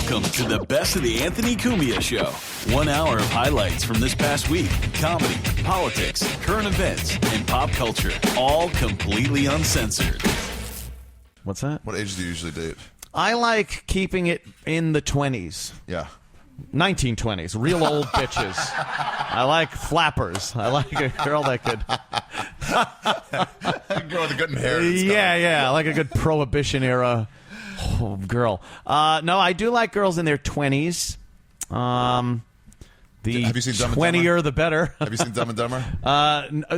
Welcome to the best of the Anthony Cumia Show. 1 hour of highlights from this past week. Comedy, politics, current events, and pop culture. All completely uncensored. What's that? What age do you usually date? I like keeping it in the 20s. Yeah. 1920s. Real old bitches. I like flappers. I like a girl that could... A girl with a good hair. Yeah. I like a good Prohibition era girl. No, I do like girls in their 20s. Have you seen Dumb and 20er, Dumber? the better. Have you seen Dumb and Dumber?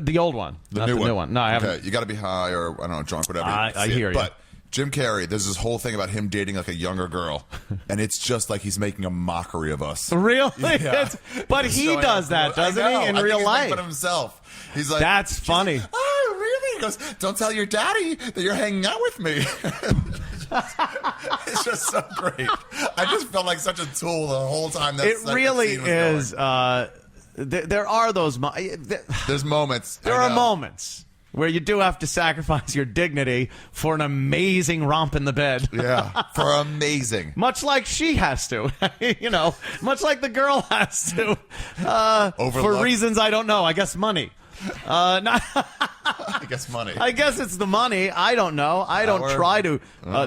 The old one. The Not new one. No, I haven't. Okay, you got to be high or, I don't know, drunk, whatever. I hear you. But Jim Carrey, there's this whole thing about him dating like a younger girl, and it's just like he's making a mockery of us. Really? Yeah. But he does that, doesn't he, in real life? He's making fun of himself. He's like, that's funny. Like, oh, really? He goes, don't tell your daddy that you're hanging out with me. It's just so great. I just felt like such a tool the whole time. It really is. There are those. There's moments. There are moments where you do have to sacrifice your dignity for an amazing romp in the bed. Yeah, for amazing. Much like she has to, much like the girl has to. For reasons I don't know. I guess money. I guess money. I guess it's the money. I don't know. I don't try to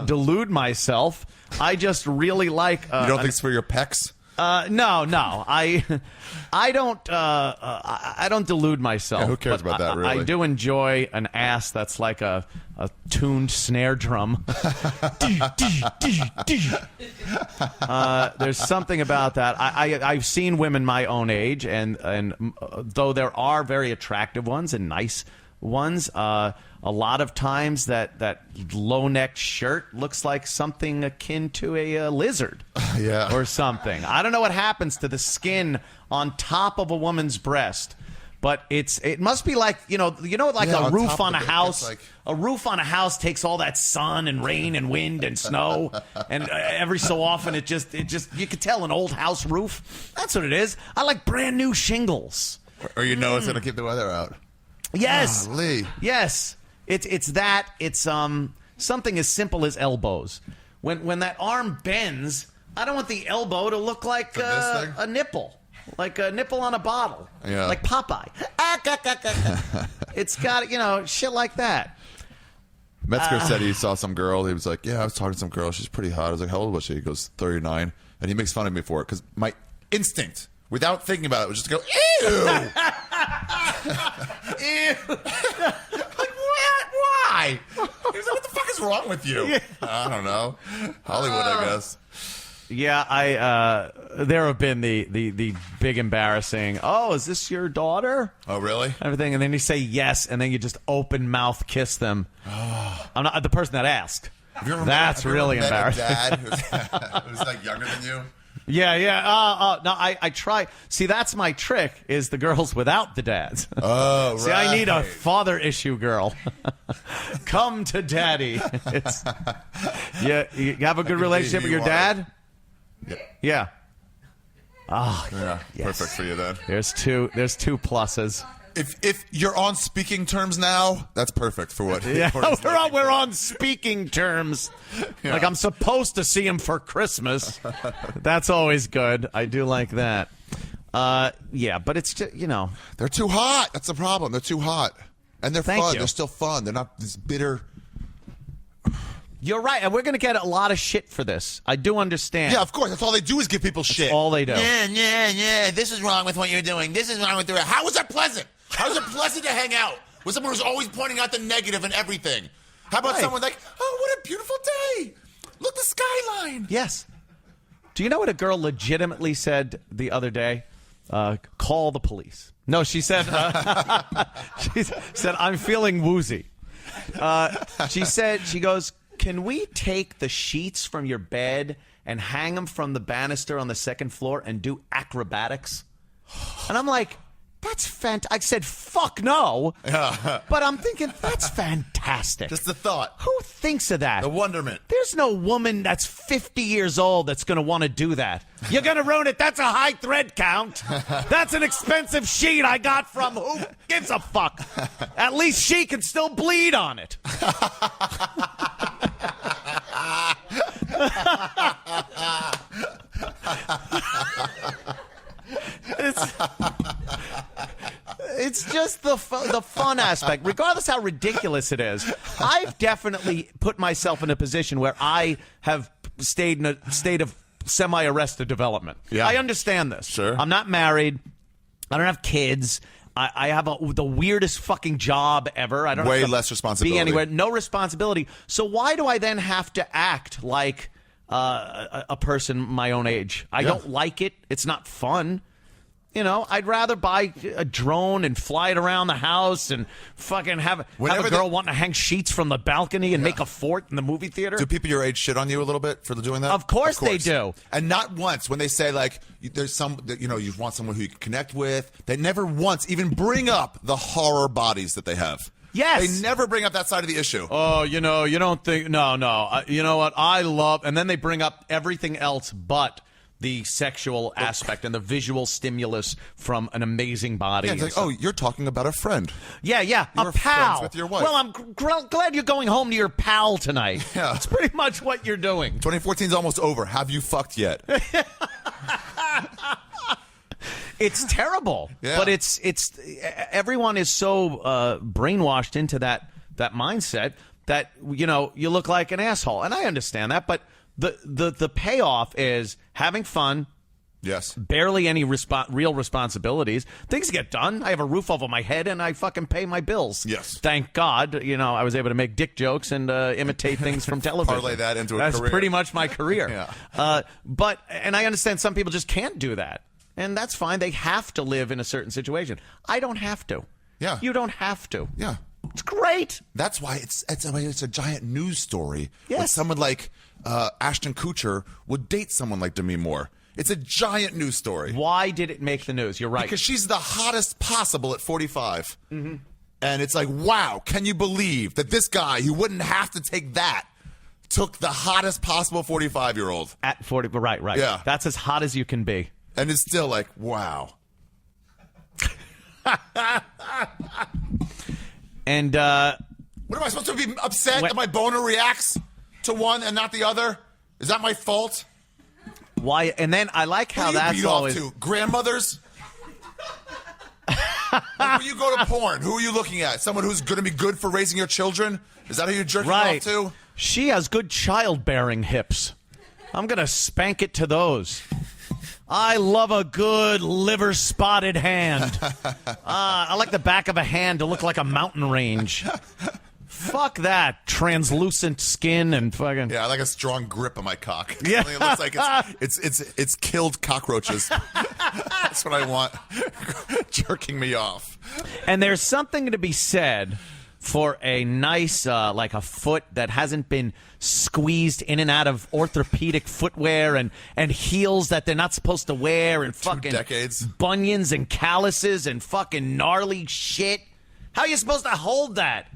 delude myself. I just really like. You don't think it's for your pecs? No. I don't delude myself. Yeah, who cares about that, really? I do enjoy an ass that's like a tuned snare drum. There's something about that. I've seen women my own age, and though there are very attractive ones and nice ones, a lot of times that low-necked shirt looks like something akin to a lizard. Yeah. Or something. I don't know what happens to the skin on top of a woman's breast, but it must be like like a roof on a house. A roof on a house takes all that sun and rain and wind and snow, and every so often it just you could tell an old house roof. That's what it is. I like brand new shingles. Or it's gonna keep the weather out. Yes. Golly. Yes. It's that. It's something as simple as elbows. When that arm bends, I don't want the elbow to look like a nipple. Like a nipple on a bottle. Yeah. Like Popeye. It's got, shit like that. Metzger said he saw some girl. He was like, yeah, I was talking to some girl. She's pretty hot. I was like, how old was she? He goes, 39. And he makes fun of me for it because my instinct, without thinking about it, was just to go, ew. Ew. Like, what? Why? He was like, what the fuck is wrong with you? Yeah. I don't know. Hollywood, I guess. Yeah, there have been the big embarrassing, oh, is this your daughter? Oh, really? Everything, and then you say yes, and then you just open mouth kiss them. I'm not the person that asked. That's really embarrassing. Have you ever met a dad who's like younger than you? Yeah. No, I try. See, that's my trick, is the girls without the dads. Oh, right. See, I need a father issue girl. Come to daddy. You have a good relationship with your dad? Yeah. Oh, yeah. Yes. Perfect for you then. There's two pluses. If you're on speaking terms now, that's perfect for what. Yeah, we're on speaking terms. Yeah. Like I'm supposed to see him for Christmas. That's always good. I do like that. Yeah, but it's just, they're too hot. That's the problem. They're too hot, and they're fun. You. They're still fun. They're not this bitter. You're right, and we're going to get a lot of shit for this. I do understand. Yeah, of course. That's all they do is give people shit. That's all they do. Yeah. This is wrong with what you're doing. This is wrong with the. How was that pleasant? How is it pleasant to hang out with someone who's always pointing out the negative in everything? How about someone like, oh, what a beautiful day. Look, the skyline. Yes. Do you know what a girl legitimately said the other day? Call the police. No, she said, I'm feeling woozy. She goes, can we take the sheets from your bed and hang them from the banister on the second floor and do acrobatics? And I'm like, that's fantastic. I said, fuck no. But I'm thinking, that's fantastic. Just the thought. Who thinks of that? The wonderment. There's no woman that's 50 years old that's going to want to do that. You're going to ruin it. That's a high thread count. That's an expensive sheet I got from who gives a fuck. At least she can still bleed on it. It's just the fun aspect, regardless how ridiculous it is. I've definitely put myself in a position where I have stayed in a state of semi-arrested development. Yeah. I understand this. Sure. I'm not married. I don't have kids. I have the weirdest fucking job ever. I don't way have to less responsibility. Be anywhere. No responsibility. So why do I then have to act like a person my own age? I don't like it. It's not fun. You know, I'd rather buy a drone and fly it around the house and fucking have a girl wanting to hang sheets from the balcony and make a fort in the movie theater. Do people your age shit on you a little bit for doing that? Of course they do. And not once when they say, like, there's some, you know, you want someone who you can connect with. They never once even bring up the horror bodies that they have. Yes. They never bring up that side of the issue. Oh, you know, you don't think, no. You know what? I love, and then they bring up everything else but the sexual aspect and the visual stimulus from an amazing body. Yeah, it's like, oh, you're talking about a friend. Yeah, You're a pal. friends with your wife. Well, I'm glad you're going home to your pal tonight. Yeah. That's pretty much what you're doing. 2014's almost over. Have you fucked yet? It's terrible. Yeah. But it's everyone is so brainwashed into that mindset that, you know, you look like an asshole. And I understand that, but the payoff is having fun. Yes. Barely any real responsibilities. Things get done. I have a roof over my head, and I fucking pay my bills. Yes. Thank God. You know, I was able to make dick jokes and imitate things from television. Parlay that into a That's career. pretty much my career. Yeah. And I understand some people just can't do that, and that's fine. They have to live in a certain situation. I don't have to. Yeah. You don't have to. Yeah. It's great. That's why it's a giant news story. Yes. When someone like Ashton Kutcher would date someone like Demi Moore. It's a giant news story. Why did it make the news? You're right. Because she's the hottest possible at 45. Mm-hmm. And it's like, wow, can you believe that this guy who wouldn't have to take that took the hottest possible 45-year-old? At 40, right. Yeah. That's as hot as you can be. And it's still like, wow. And what am I supposed to be upset that my boner reacts to one and not the other? Is that my fault? why? And then I like how that's always off to? Grandmothers. Like when you go to porn, who are you looking at? Someone who's going to be good for raising your children? Is that who you're jerking off to? She has good childbearing hips. I'm going to spank it to those. I love a good liver-spotted hand. I like the back of a hand to look like a mountain range. Fuck that. Translucent skin and fucking... Yeah, I like a strong grip on my cock. Yeah. It looks like it's killed cockroaches. That's what I want. Jerking me off. And there's something to be said for a nice, like a foot that hasn't been squeezed in and out of orthopedic footwear and heels that they're not supposed to wear and fucking 2 decades. Bunions and calluses and fucking gnarly shit. How are you supposed to hold that?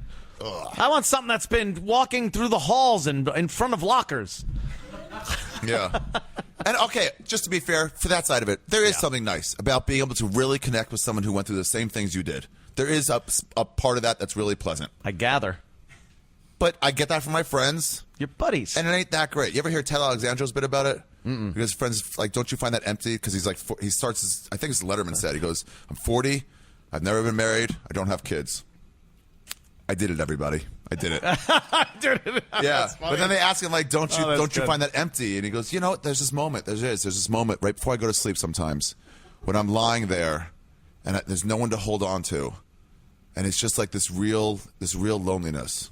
Ugh. I want something that's been walking through the halls and in front of lockers. Yeah. And okay, just to be fair, for that side of it, there is something nice about being able to really connect with someone who went through the same things you did. There is a part of that that's really pleasant. I gather. But I get that from my friends. Your buddies. And it ain't that great. You ever hear Ted Alexandro's bit about it? Mm-mm. Because his friends, like, don't you find that empty? Because he's like, he starts his, I think it's Letterman said, he goes, I'm 40, I've never been married, I don't have kids. I did it, everybody. I did it. Yeah. But then they ask him, like, don't you find that empty? And he goes, you know what? There's this moment. There's this moment right before I go to sleep sometimes when I'm lying there and there's no one to hold on to. And it's just like this real loneliness.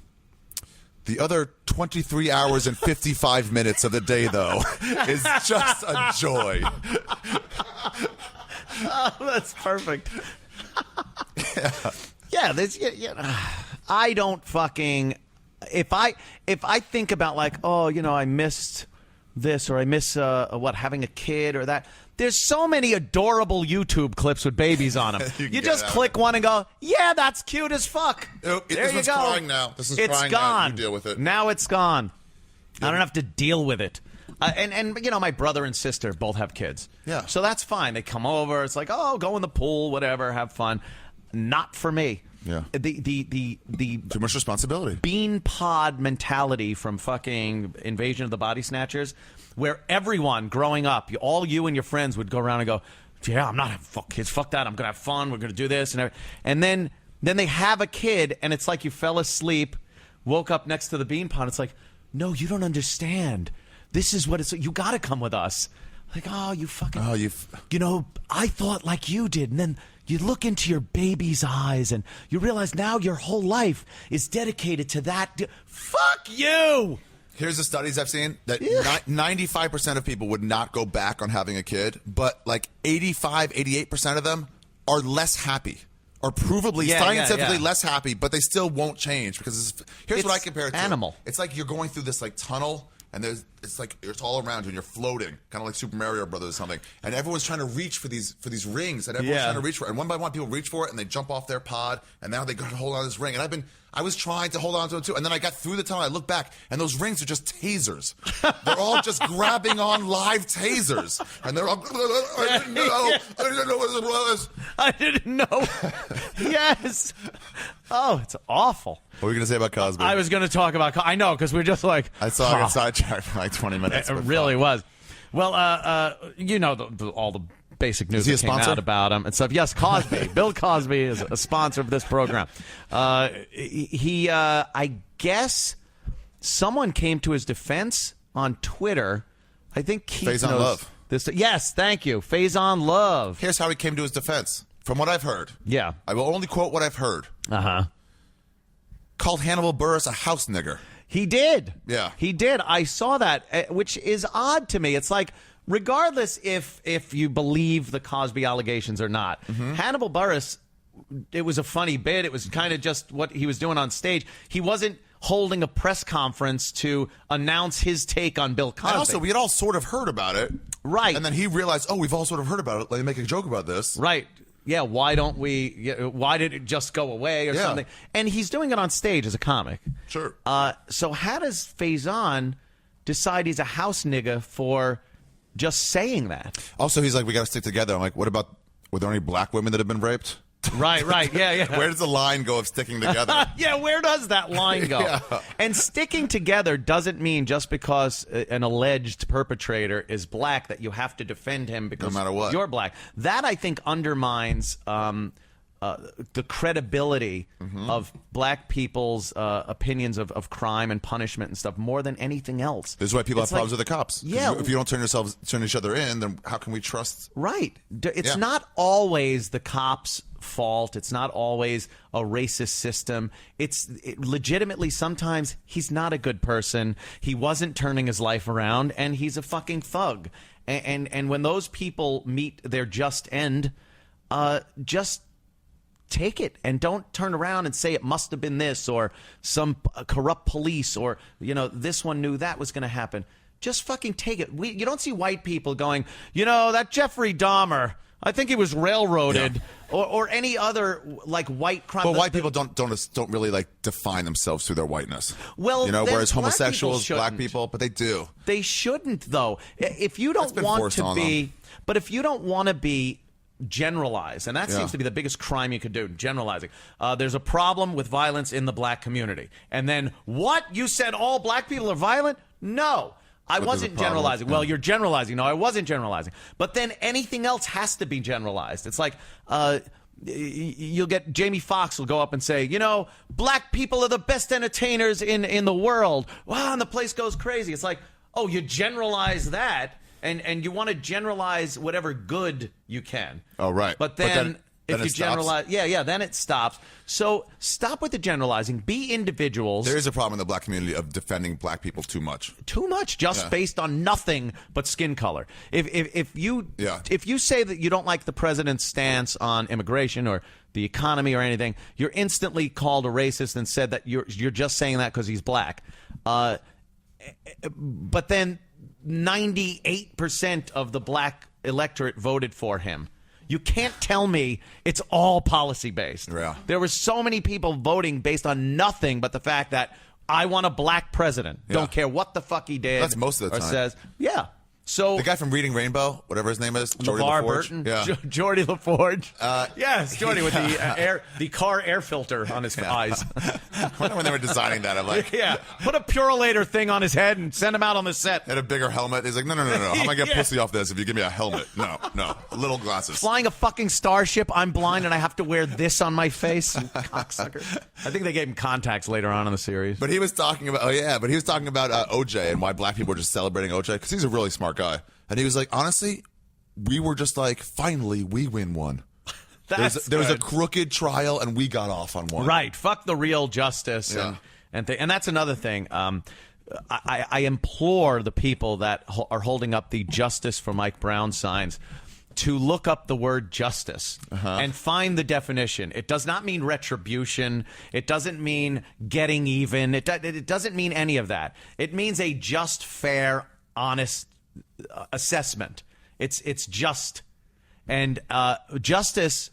The other 23 hours and 55 minutes of the day, though, is just a joy. Oh, that's perfect. Yeah, I don't fucking... If I think about, like, oh, you know, I missed this or I miss, having a kid or that... There's so many adorable YouTube clips with babies on them. You just click one and go, yeah, that's cute as fuck. There you go. Crying now. This is it's crying gone. now. You deal with it. Now it's gone. I don't have to deal with it. And you know, my brother and sister both have kids. Yeah. So that's fine. They come over. It's like, oh, go in the pool, whatever, have fun. Not for me. Yeah. The too much responsibility. Bean pod mentality from fucking Invasion of the Body Snatchers, where everyone growing up, all you and your friends would go around and go, yeah, I'm not having kids. Fuck that. I'm going to have fun. We're going to do this. And then they have a kid, and it's like you fell asleep, woke up next to the bean pond. It's like, no, you don't understand. This is what it's. You got to come with us. Like, oh, you fucking. Oh, you know, I thought like you did, and then you look into your baby's eyes, and you realize now your whole life is dedicated to that. Fuck you. Here's the studies I've seen that 95% of people would not go back on having a kid, but like 85, 88% of them are less happy. Or provably, scientifically less happy, but they still won't change because here's what I compare it to. Animal. It's like you're going through this like tunnel, and it's like it's all around you, and you're floating, kind of like Super Mario Brothers or something. And everyone's trying to reach for these rings, and everyone's trying to reach for it. And one by one, people reach for it, and they jump off their pod, and now they got to hold on to this ring. And I was trying to hold on to it too, and then I got through the tunnel. I look back, and those rings are just tasers. They're all just grabbing on live tasers, and they're all. I didn't know what it was. I didn't know. Yes. Oh, it's awful. What were you going to say about Cosby? I was going to talk about. I know, because we're just like. I saw I got sidetracked for like 20 minutes. It really was. Well, you know all the basic news that came out about him and stuff. Yes, Cosby. Bill Cosby is a sponsor of this program. I guess someone came to his defense on Twitter. I think Keith knows Love. This. Yes, thank you. Faison Love. Here's how he came to his defense. From what I've heard. Yeah. I will only quote what I've heard. Uh-huh. Called Hannibal Buress a house nigger. He did. Yeah. He did. I saw that, which is odd to me. It's like, regardless if you believe the Cosby allegations or not, Hannibal Buress, it was a funny bit. It was kind of just what he was doing on stage. He wasn't holding a press conference to announce his take on Bill Cosby. And also, we had all sort of heard about it. Right. And then he realized, we've all sort of heard about it. Let me make a joke about this. Right. Yeah, why don't we? Why did it just go away or something? And he's doing it on stage as a comic. Sure. So how does Faison decide he's a house nigga for just saying that? Also, he's like, we got to stick together. I'm like, were there any black women that have been raped? Right, yeah. Where does the line go of sticking together? Yeah, where does that line go? Yeah. And sticking together doesn't mean just because an alleged perpetrator is black that you have to defend him because no matter what. You're black. That, I think, undermines the credibility of black people's opinions of crime and punishment and stuff more than anything else. This is why people have problems with the cops. Yeah. If you don't turn each other in, then how can we trust? Right. It's not always the cops' fault. It's not always a racist system. Legitimately, sometimes he's not a good person. He wasn't turning his life around, and he's a fucking thug. And when those people meet their just end, just take it and don't turn around and say it must have been this or some corrupt police or, this one knew that was going to happen. Just fucking take it. You don't see white people going, that Jeffrey Dahmer, I think he was railroaded or any other like white crime. But white people don't really like define themselves through their whiteness. Well, whereas homosexuals, black people, but they do. They shouldn't though. If you don't want to be, but if you don't want to be generalize, and that seems to be the biggest crime you could do, generalizing. There's a problem with violence in the black community. And then, what? You said all black people are violent? No. I wasn't generalizing. Well, you're generalizing. No, I wasn't generalizing. But then anything else has to be generalized. It's like you'll get Jamie Foxx will go up and say, black people are the best entertainers in the world. Wow, and the place goes crazy. It's like, oh, you generalize that. And you want to generalize whatever good you can. Oh, right. But then if you generalize, then it stops. So stop with the generalizing. Be individuals. There is a problem in the black community of defending black people too much. Too much, just based on nothing but skin color. If you say that you don't like the president's stance on immigration or the economy or anything, you're instantly called a racist and said that you're just saying that because he's black. But then 98% of the black electorate voted for him. You can't tell me it's all policy-based. Yeah. There were so many people voting based on nothing but the fact that I want a black president. Yeah. Don't care what the fuck he did. That's most of the time. Or says, yeah. So the guy from Reading Rainbow, whatever his name is, Jordy LeVar LaForge. Burton, Yeah. Jordy LaForge. Yes, Jordy with the car air filter on his eyes. I wonder when they were designing that. I'm like, yeah, put a Purolator thing on his head and send him out on the set. Had a bigger helmet. He's like, no. How am I gonna get pussy off this if you give me a helmet? No, little glasses. Flying a fucking starship. I'm blind and I have to wear this on my face. You cocksucker. I think they gave him contacts later on in the series. But he was talking about OJ and why black people were just celebrating OJ because he's a really smart guy. And he was like, honestly, we were just like, finally, we win one. There was a crooked trial, and we got off on one. Right. Fuck the real justice. Yeah. And that's another thing. I implore the people that are holding up the Justice for Mike Brown signs to look up the word justice and find the definition. It does not mean retribution. It doesn't mean getting even. It doesn't mean any of that. It means a just, fair, honest assessment. It's just. And justice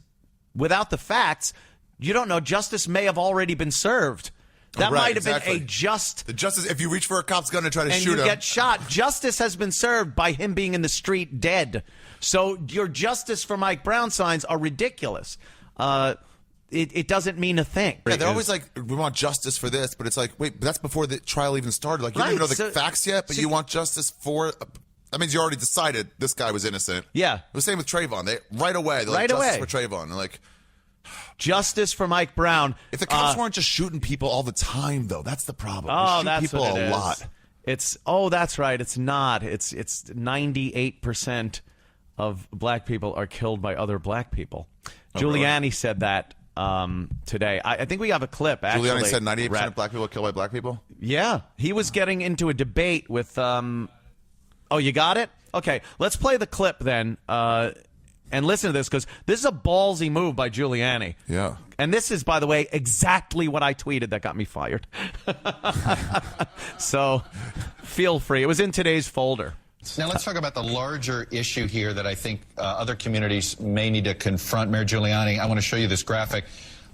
without the facts, you don't know. Justice may have already been served. That might have been a just. The justice, if you reach for a cop's gun and try to shoot him. And you get shot. Justice has been served by him being in the street dead. So your Justice for Mike Brown signs are ridiculous. It doesn't mean a thing. Yeah, they're always like, we want justice for this, but it's like, wait, that's before the trial even started. Like, you don't even know the facts yet, but you want justice for. That means you already decided this guy was innocent. Yeah. It was the same with Trayvon. They're like, justice for Trayvon. They're like, justice for Mike Brown. If the cops weren't just shooting people all the time, though, that's the problem. Oh, shoot that's people what it a lot. That's right. It's not. It's 98% of black people are killed by other black people. Giuliani really? Said that today. I think we have a clip. Actually, Giuliani said 98% of black people are killed by black people. Yeah, he was getting into a debate with. Oh, you got it? Okay, let's play the clip then. And listen to this, because this is a ballsy move by Giuliani. Yeah. And this is, by the way, exactly what I tweeted that got me fired. So feel free. It was in today's folder. Now let's talk about the larger issue here that I think other communities may need to confront. Mayor Giuliani, I want to show you this graphic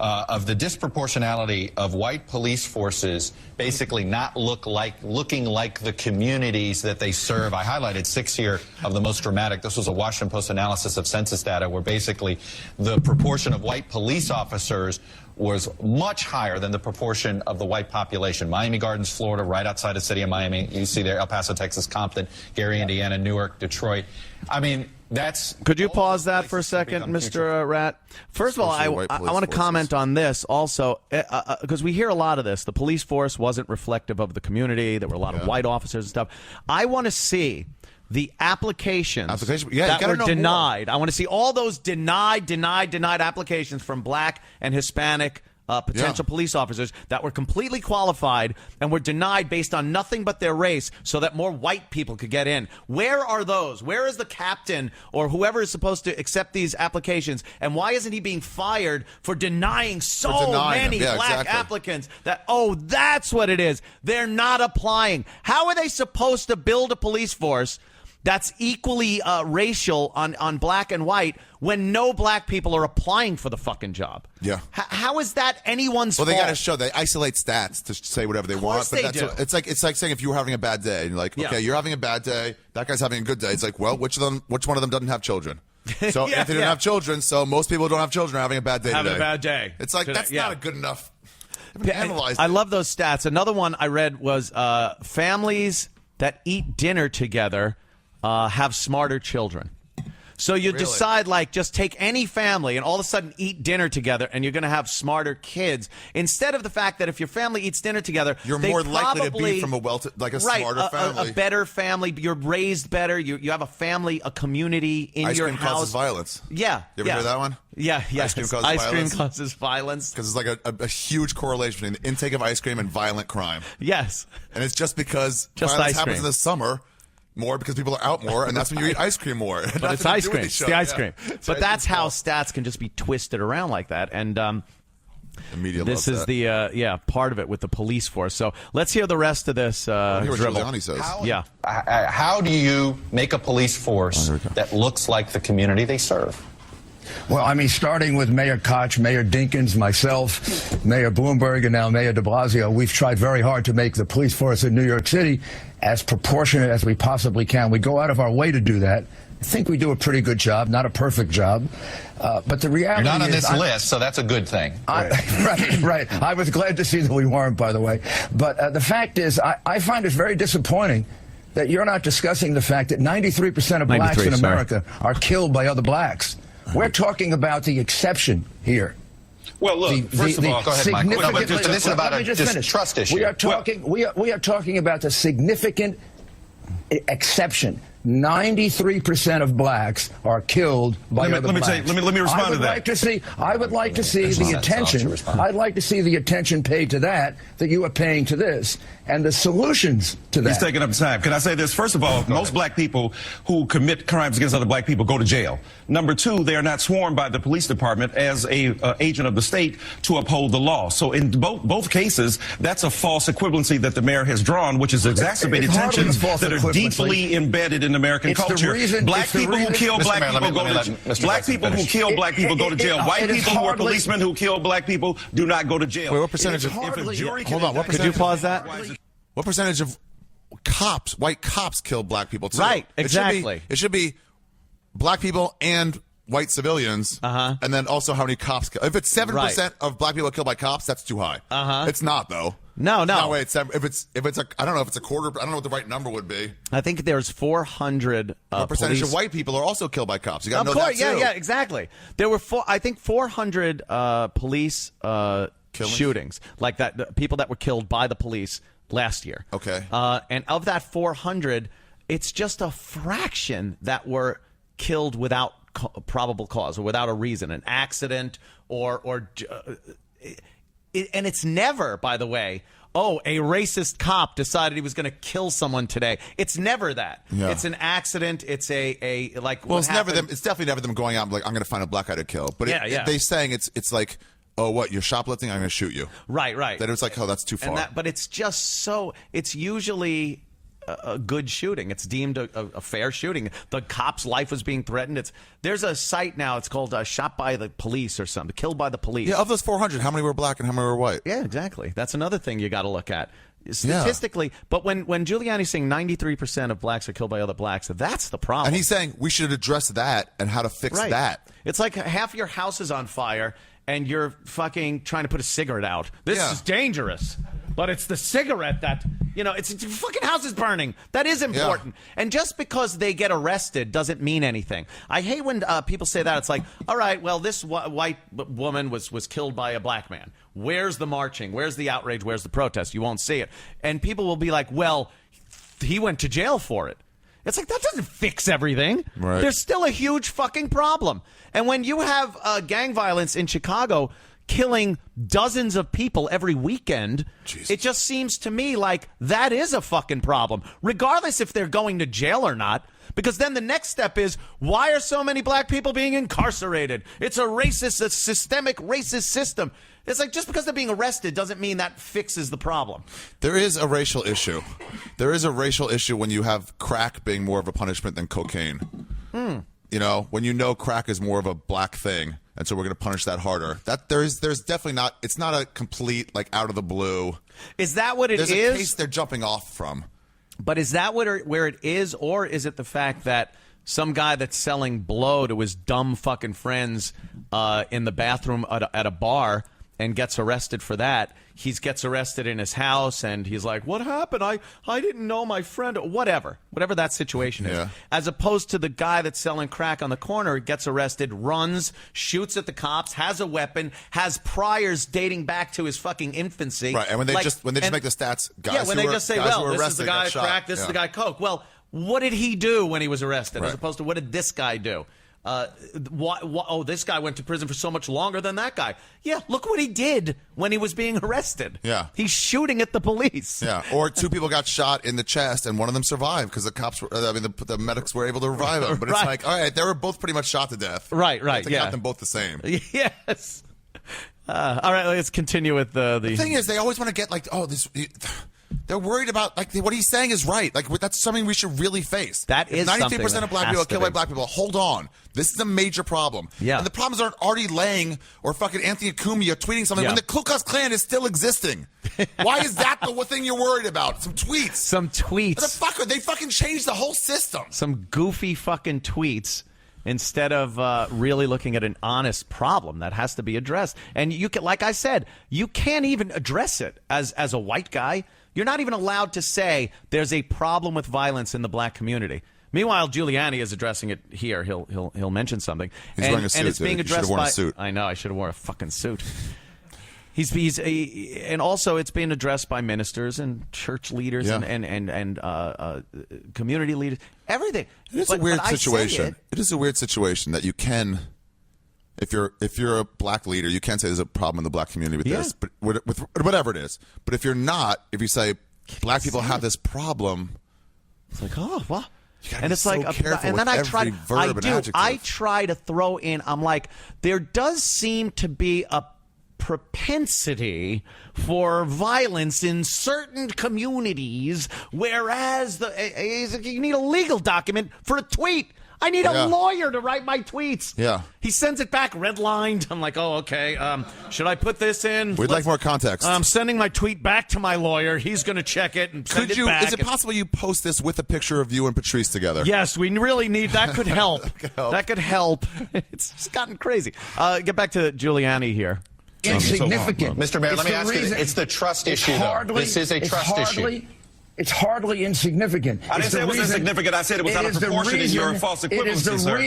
of the disproportionality of white police forces basically not looking like the communities that they serve. I highlighted 6 here of the most dramatic. This was a Washington Post analysis of census data where basically the proportion of white police officers was much higher than the proportion of the white population. Miami Gardens, Florida, right outside the city of Miami. You see there, El Paso, Texas, Compton, Gary, Indiana, Newark, Detroit. I mean, that's... Could you pause that for a second, Mr. Rat? First of all, I want to comment on this also, because we hear a lot of this. The police force wasn't reflective of the community. There were a lot of white officers and stuff. I want to see the applications that were denied. I want to see all those denied applications from black and Hispanic potential police officers that were completely qualified and were denied based on nothing but their race so that more white people could get in. Where are those? Where is the captain or whoever is supposed to accept these applications? And why isn't he being fired for denying many black applicants? That's what it is. They're not applying. How are they supposed to build a police force that's equally racial on black and white when no black people are applying for the fucking job? Yeah. How is that anyone's fault? Well, they got to show. They isolate stats to say whatever they want. But it's like saying if you were having a bad day and you're like, okay, you're having a bad day. That guy's having a good day. It's like, well, which one of them doesn't have children? So if they don't have children, so most people who don't have children are having a bad day. Having a bad day. It's like that's not a good enough. I love those stats. Another one I read was families that eat dinner together have smarter children. So you decide, like, just take any family and all of a sudden eat dinner together and you're going to have smarter kids. Instead of the fact that if your family eats dinner together, you're more likely to be from a smarter family. A better family. You're raised better. You have a family, a community in your house. Ice cream causes violence. Yeah. You ever hear that one? Yeah. Ice cream causes violence. Because it's like a huge correlation between the intake of ice cream and violent crime. Yes. And it's just because violence happens in the summer more because people are out more, and that's when you eat ice cream more. But it's ice cream. It's the ice cream. But that's how stats can just be twisted around like that. And the media this loves is the part of it with the police force. So let's hear the rest of this hear what dribble. Giuliani says. How do you make a police force that looks like the community they serve? Well, I mean, starting with Mayor Koch, Mayor Dinkins, myself, Mayor Bloomberg, and now Mayor de Blasio, we've tried very hard to make the police force in New York City as proportionate as we possibly can. We go out of our way to do that. I think we do a pretty good job, not a perfect job. But the reality is... You're not on this list, so that's a good thing. Right. I was glad to see that we weren't, by the way. But the fact is, I find it very disappointing that you're not discussing the fact that 93% of blacks in America are killed by other blacks. We're talking about the exception here. Well, look, first of all, go ahead, Mike. This is about a trust issue. We are talking about the significant exception. 93% of blacks are killed by other blacks. Let me respond to that. I would like to see the attention. I'd like to see the attention paid to that you are paying to this, and the solutions to that. He's taking up time. Can I say this? First of all, most black people who commit crimes against other black people go to jail. Number two, they are not sworn by the police department as a agent of the state to uphold the law. So in both cases, that's a false equivalency that the mayor has drawn, which is exacerbated tensions that are deeply embedded in American culture. Black people who kill black people go to jail. Black people who kill black people go to jail. White people who are policemen who kill black people do not go to jail. Wait, what percentage of... Hold on, could you pause that? What percentage of white cops kill black people too? Right, exactly. It should be black people and white civilians, and then also how many cops kill. If it's 7% of black people killed by cops, that's too high. It's not, though. No. Wait, if it's I don't know if it's a quarter. I don't know what the right number would be. I think there's 400. What percentage of white people are also killed by cops? You got to know that too. Yeah, exactly. There were 400 police shootings like that. People that were killed by the police last year. Okay. And of that 400, it's just a fraction that were killed without probable cause or without a reason, an accident and it's never, by the way, a racist cop decided he was going to kill someone today. It's never that. Yeah. It's an accident. It's a like. Well, it's never them. It's definitely never them going out and like, I'm going to find a black guy to kill. But they saying it's like, oh, what, you're shoplifting? I'm going to shoot you. Right. Then it was like, oh, that's too far. But it's just so. It's usually a good shooting. It's deemed a fair shooting. The cop's life was being threatened. There's a site now. It's called Shot by the Police or something. Killed by the Police. Yeah, of those 400, how many were black and how many were white? Yeah, exactly. That's another thing you got to look at. Statistically, but when Giuliani's saying 93% of blacks are killed by other blacks, that's the problem. And he's saying we should address that and how to fix that. It's like half your house is on fire and you're fucking trying to put a cigarette out. This is dangerous. But it's the cigarette that, it's your fucking house is burning. That is important. Yeah. And just because they get arrested doesn't mean anything. I hate when people say that. It's like, all right, well, this white woman was killed by a black man. Where's the marching? Where's the outrage? Where's the protest? You won't see it. And people will be like, well, he went to jail for it. It's like, that doesn't fix everything. Right. There's still a huge fucking problem. And when you have gang violence in Chicago killing dozens of people every weekend, it just seems to me like that is a fucking problem, regardless if they're going to jail or not. Because then the next step is, why are so many black people being incarcerated? It's a systemic racist system. It's like, just because they're being arrested doesn't mean that fixes the problem. There is a racial issue. There is a racial issue when you have crack being more of a punishment than cocaine. When crack is more of a black thing, and so we're going to punish that harder. That there's definitely not. It's not a complete like out of the blue. Is that what it is? There's a case they're jumping off from. But is that where it is, or is it the fact that some guy that's selling blow to his dumb fucking friends in the bathroom at a bar and gets arrested for that? He gets arrested in his house, and he's like, what happened? I didn't know my friend. Whatever that situation is. Yeah. As opposed to the guy that's selling crack on the corner, gets arrested, runs, shoots at the cops, has a weapon, has priors dating back to his fucking infancy. Right, and when they just make the stats, guys when they just say, well, this is the guy crack, this is the guy coke. Well, what did he do when he was arrested, as opposed to what did this guy do? This guy went to prison for so much longer than that guy. Yeah, look what he did when he was being arrested. Yeah. He's shooting at the police. Yeah, or two people got shot in the chest and one of them survived because the cops were, the medics were able to revive him. But it's like, all right, they were both pretty much shot to death. Right, They got them both the same. Yes. All right, let's continue with the thing is, they always want to get like, They're worried about, like, what he's saying is right. Like, that's something we should really face. That is 93% of black people are killed by be. black people. Hold on. This is a major problem. Yeah. And the problems aren't Artie Lang or fucking Anthony Cumia tweeting something when the Ku Klux Klan is still existing. Why is that the thing you're worried about? Some tweets. Some tweets. What the fuck? They fucking changed the whole system. Some goofy fucking tweets instead of really looking at an honest problem that has to be addressed. And you can, like I said, you can't even address it as a white guy. You're not even allowed to say there's a problem with violence in the black community. Meanwhile, Giuliani is addressing it here. He'll mention something. He's wearing a suit. And it's being addressed worn by. A suit. I know. I should have worn a fucking suit. And also it's being addressed by ministers and church leaders and community leaders. Everything. It's a weird situation. It is a weird situation that you can. If you're a black leader, you can say there's a problem in the black community with this, but with whatever it is. But if you're not, if you say black people have this problem, it's like, oh, what? And it's like, and then I try to throw in. I'm like, there does seem to be a propensity for violence in certain communities, whereas you need a legal document for a tweet. I need a lawyer to write my tweets. Yeah. He sends it back redlined. I'm like, oh, okay. Should I put this in? We'd like more context. I'm sending my tweet back to my lawyer. He's going to check it and send it back. Is it possible you post this with a picture of you and Patrice together? Yes, we really need that. Could help. That could help. It's just gotten crazy. Get back to Giuliani here. Insignificant. Mr. Mayor, let me ask you, it's the trust issue, though. This is a trust issue. It's hardly insignificant. I didn't say it was insignificant. I said it was out of proportion in your false equivalency, sir.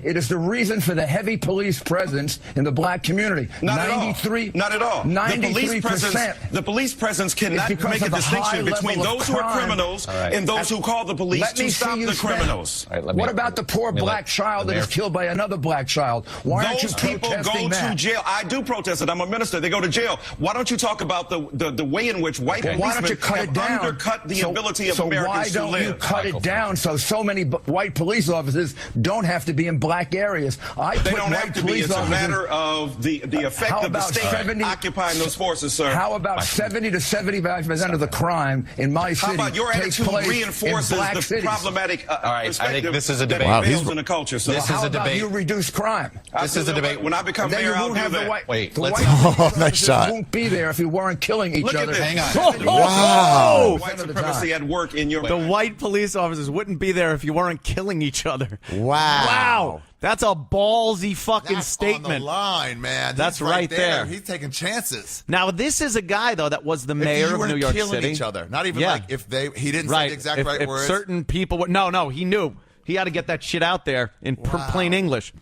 It is the reason for the heavy police presence in the black community. Not at all. 93%. The police presence cannot make a distinction between those who are criminals and those who call the police to stop the criminals. What about the poor black child that is killed by another black child? Why aren't you protesting that? Those people go to jail. I do protest it. I'm a minister. They go to jail. Why don't you talk about the way in which white policemen have undercut the ability of Americans to live? So why don't you cut it down so many white police officers don't have to be in black areas? They don't have to be. It's a matter of the effect of the state occupying those forces, sir. How about 70 to 75% of the crime in my city? How about your attitude reinforces the problematic all right, I think this is a debate. In the culture, so this is a debate. You reduce crime. This is a debate. When I become mayor, I'll do that. Wait, the let's. white nice shot. Won't be there if you weren't killing each other. Hang on. Wow. White supremacy at work in your. The white police officers wouldn't be there if you weren't killing each other. Wow. That's a ballsy fucking statement. On the line, man. That's right there. He's taking chances. Now, this is a guy, though, that was the mayor of New York City. Killing each other. Not even like if he didn't say the exact right words. Certain people would. No, he knew. He had to get that shit out there in plain English.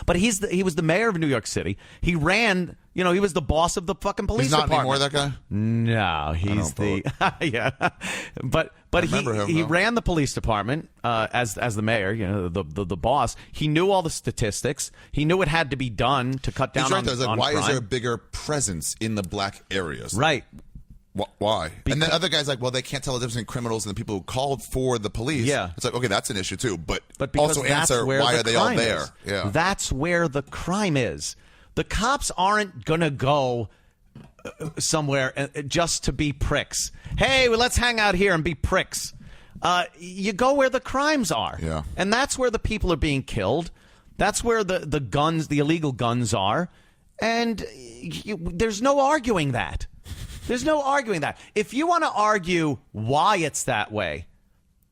But he was the mayor of New York City. He ran, he was the boss of the fucking police department. He's not anymore, that guy? No, he's yeah. But he ran the police department as the mayor, the boss. He knew all the statistics. He knew it had to be done to cut down on crime. Why is there a bigger presence in the black areas? Right. Why? And then other guys like, well, they can't tell the difference between criminals and the people who called for the police. Yeah. It's like, okay, that's an issue too. But also answer, why are they all there? Yeah. That's where the crime is. The cops aren't going to go somewhere just to be pricks. Hey, well, let's hang out here and be pricks. You go where the crimes are. Yeah. And that's where the people are being killed. That's where the guns, the illegal guns are. And there's no arguing that. There's no arguing that. If you want to argue why it's that way,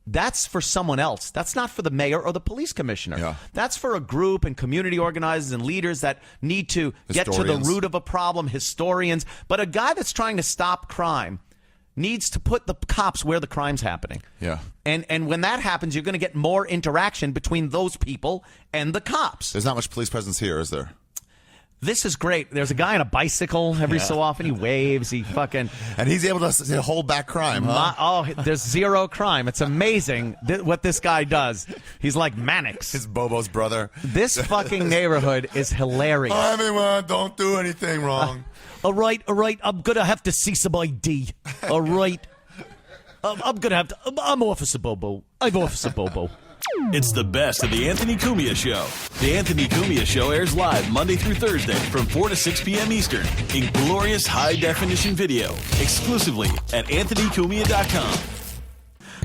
that's for someone else. That's not for the mayor or the police commissioner. Yeah. That's for a group and community organizers and leaders that need to get to the root of a problem, historians. But a guy that's trying to stop crime needs to put the cops where the crime's happening. Yeah. And when that happens, you're going to get more interaction between those people and the cops. There's not much police presence here, is there? This is great. There's a guy on a bicycle every so often. He waves. He fucking... And he's able to hold back crime, huh? There's zero crime. It's amazing what this guy does. He's like Mannix. His Bobo's brother. This fucking neighborhood is hilarious. Everyone, don't do anything wrong. All right. I'm going to have to see some ID. All right. I'm going to have to... I'm Officer Bobo. I'm Officer Bobo. It's the best of the Anthony Cumia Show. The Anthony Cumia Show airs live Monday through Thursday from 4 to 6 p.m. Eastern in glorious high-definition video, exclusively at anthonycumia.com.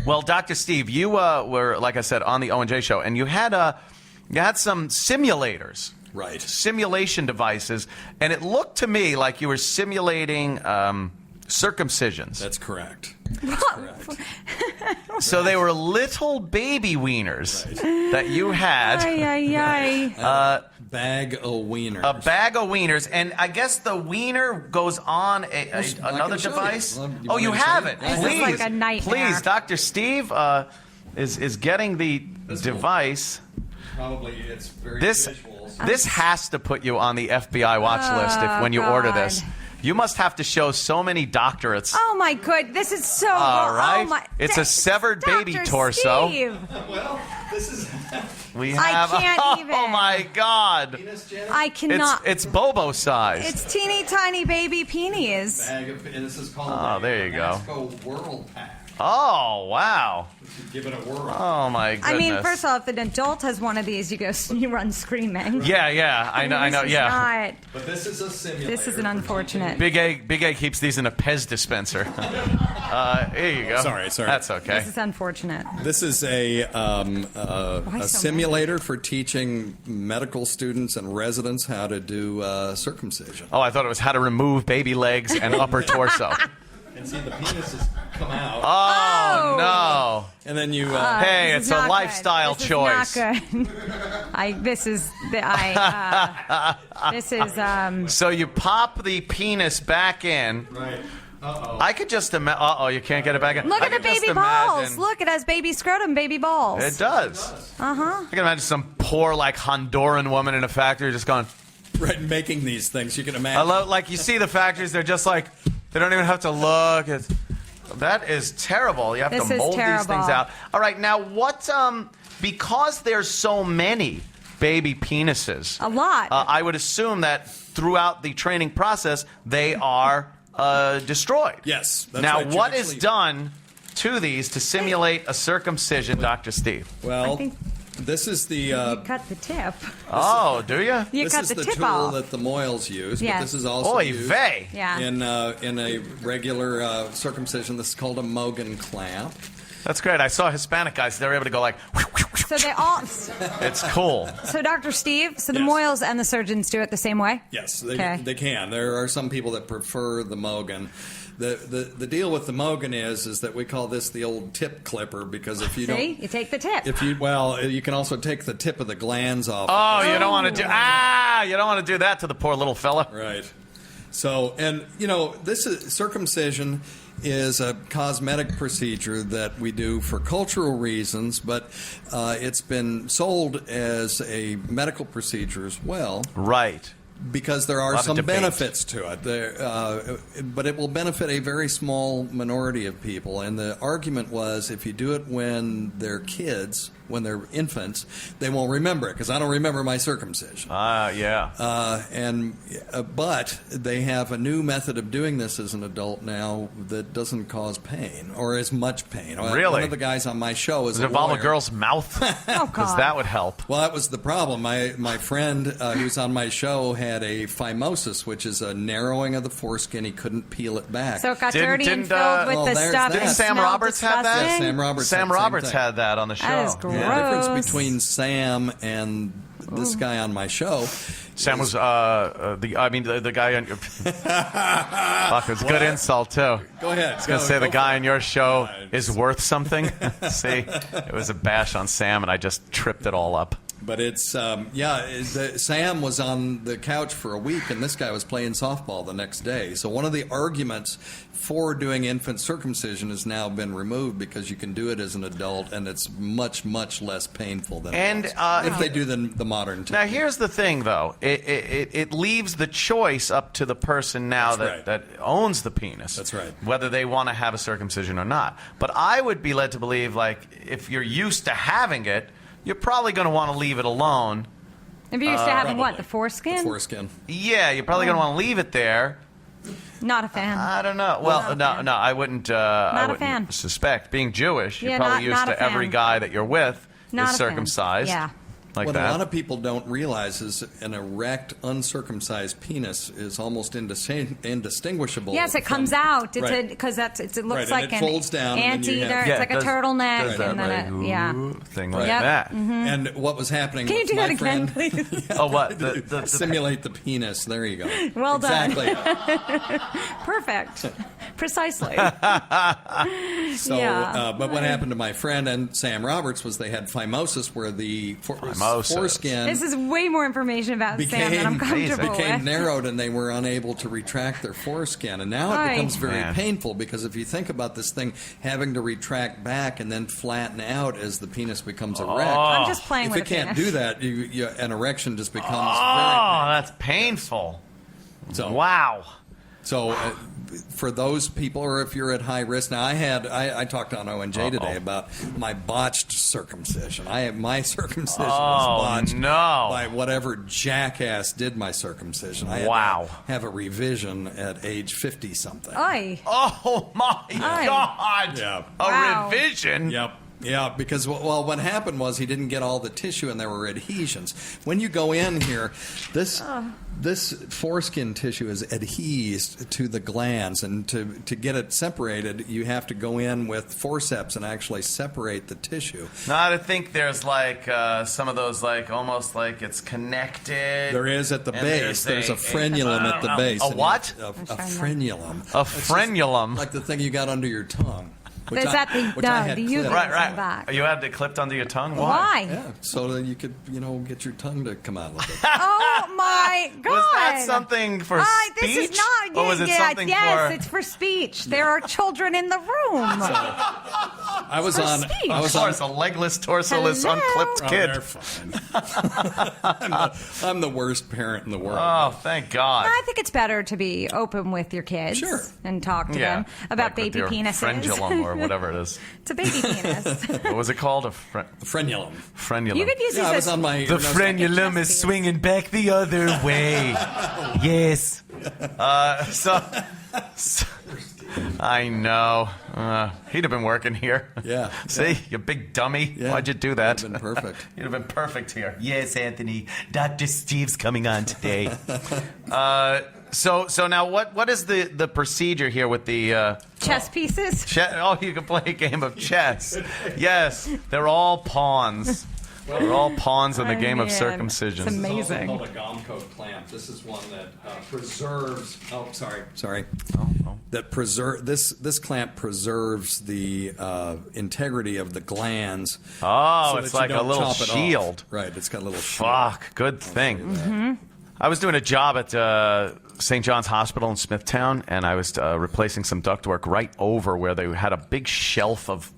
Well, Dr. Steve, you were, like I said, on the O&J show, and you had some simulators. Right. Simulation devices, and it looked to me like you were simulating circumcisions. That's correct. So they were little baby wieners that you had. Bag of wieners. A bag of wieners, and I guess the wiener goes on another device. You You have it. This Please, is like a nightmare. please, Dr. Steve is getting the device. Probably it's very This has to put you on the FBI watch list when you order this. You must have to show so many doctorates. Oh my good, this is so. All right, Oh my, it's a severed Dr. baby torso. Steve. Well, this is. We have. I can't even. Oh my God! I cannot. It's Bobo size. It's teeny tiny baby peonies. Bag of, and this is called there you go. Whirl Pack. Oh wow! Give it a whirl. Oh my goodness! I mean, first off, if an adult has one of these, you run screaming. Yeah, I know, This is yeah. not- But this is a simulator. This is an unfortunate. Big A keeps these in a Pez dispenser. Here you go. Sorry. That's okay. This is unfortunate. This is a so simulator for teaching medical students and residents how to do circumcision. Oh, I thought it was how to remove baby legs and upper torso. And see, the penises come out. Oh no! And then you. Hey, This it's is a not lifestyle good. choice. This is not good. This is. So you pop the penis back in. Right. Uh-oh. I could just imagine. You can't get it back in. Look I at the could just baby balls. imagine- Look, it has baby scrotum, baby balls. It does. I can imagine some poor, like, Honduran woman in a factory just going. Right, making these things, you can imagine. I love, like, you see the factories. They're just like, they don't even have to look. That is terrible. You have This to is mold these terrible. things out. All right, now what? Because there's so many baby penises, A lot. I would assume that throughout the training process they are destroyed. Yes. That's Now, right. You what is actually- done to these to simulate a circumcision, Dr. Steve? Well, I think- this is the. You cut the tip. Oh, do you? You This cut is the the tip tool off. that the Moyles use, Yes. but this is also Oy used vey. Yeah. in a regular circumcision. This is called a Mogan clamp. That's great. I saw Hispanic guys. They're able to go like. So they all. It's cool. So Dr. Steve, so the Yes. Moyles and the surgeons do it the same way? Yes, Okay. they can. There are some people that prefer the Mogan. The deal with the Mogan is that we call this the old tip clipper because if you See? You take the tip. you can also take the tip of the glands off. Oh, you don't want to do. You don't want to do that to the poor little fella. Right. So, and this is circumcision is a cosmetic procedure that we do for cultural reasons, but it's been sold as a medical procedure as well. Right. Because there are Lot of some debate. benefits to it, but it will benefit a very small minority of people. And the argument was, if you do it when they're kids, when they're infants, they won't remember it because I don't remember my circumcision. Yeah. But they have a new method of doing this as an adult now that doesn't cause pain or as much pain. Really? One of the guys on my show is Does it a involve a lawyer. girl's mouth? Oh, Because God. that would help. Well, that was the problem. My friend who's on my show had a phimosis, which is a narrowing of the foreskin. He couldn't peel it back. So it got Didn't- dirty and didn't, filled with well, the there's stuff that. and Didn't Sam smelled Roberts have that? disgusting? Yeah, Sam Roberts. Sam had the same Roberts thing. had that on the show. That is The gross. difference between Sam and this guy on my show. Sam was the guy on. Fuck, it's a good insult too. Go ahead. I was gonna say the guy on your show is worth something. See, it was a bash on Sam, and I just tripped it all up. But it's Sam was on the couch for a week, and this guy was playing softball the next day. So one of the arguments for doing infant circumcision has now been removed because you can do it as an adult, and it's much, much less painful than And, it was if they do the modern technique. Now, here's the thing, though. It leaves the choice up to the person now That's right. that owns the penis. That's right. Whether they want to have a circumcision or not. But I would be led to believe, like, if you're used to having it, you're probably going to want to leave it alone. If you're used to having what, Probably. the foreskin? The foreskin. Yeah, you're probably going to want to leave it there. Not a fan. I don't know. Well, Not no, I wouldn't. I a wouldn't fan. suspect. Being Jewish, you're Yeah, probably not used a to every fan. guy that you're with. Not is a fan. circumcised. Yeah. Like what that. a lot of people don't realize is an erect, uncircumcised penis is almost indistinguishable. Yes, it comes out. It's Right. because it looks Right, like and it folds down, and then you anteater. have- It's like a turtleneck, does that and then like, yeah. thing like Yep. that. And what was happening Can you with do my that again, friend, please? Oh, what? The simulate the penis. There you go. Well done. Exactly. Perfect. Precisely. So, Yeah. but what happened to my friend and Sam Roberts was they had phimosis, where the foreskin This is way more information about Sam than I'm comfortable became with. narrowed, and they were unable to retract their foreskin. And now it Right. becomes very Man. painful, because if you think about this thing having to retract back and then flatten out as the penis becomes erect. I'm just playing If with it can't a penis. do that, an erection just becomes Oh, that's painful. So- Wow. So, for those people, or if you're at high risk, now I talked on ONJ today about my botched circumcision. My circumcision was botched by whatever jackass did my circumcision. I had to have a revision at age 50 something. Oy. Oh my God! Yeah. A revision. Yep. Yeah, because what happened was he didn't get all the tissue, and there were adhesions. When you go in here, this foreskin tissue is adhesed to the glands, and to get it separated, you have to go in with forceps and actually separate the tissue. Now I think there's like some of those like almost like it's connected. There is at the base. There's a frenulum at the base. A what? A frenulum. A frenulum. Like the thing you got under your tongue. Is that the uterus Right, in the back? You had it clipped under your tongue? Why? Yeah, so that you could, get your tongue to come out a little bit. Oh my God! Was that something for speech? This is not. Or was it something yes, for... it's for speech. There are children in the room. I was For on. speech. I was Of on. course, a legless, torsoless, Hello? unclipped kid. They're fine. I'm the worst parent in the world. Oh, thank God. I think it's better to be open with your kids Sure. and talk to them about like with baby your penises. Frenulum or whatever it is. It's a baby penis. What was it called? Frenulum. Frenulum. You could use Yeah, I these was as on my. The frenulum is swinging back the other way. Yes. So I know. He'd have been working here. Yeah. See, you big dummy. Yeah. Why'd you do that? Would've been perfect. You'd have been perfect here. Yes, Anthony. Dr. Steve's coming on today. So now what is the procedure here with the chess pieces. you can play a game of chess. Yes, they're all pawns. They're all pawns in the game of Man, circumcision. it's amazing. Called a Gomco clamp. This is one that preserves. Oh, sorry. Oh. That this clamp preserves the integrity of the glands. Oh, so it's that you like a don't little chop it off. shield. Right, it's got a little shield. Fuck, good thing. I was doing a job at St. John's Hospital in Smithtown, and I was replacing some ductwork right over where they had a big shelf of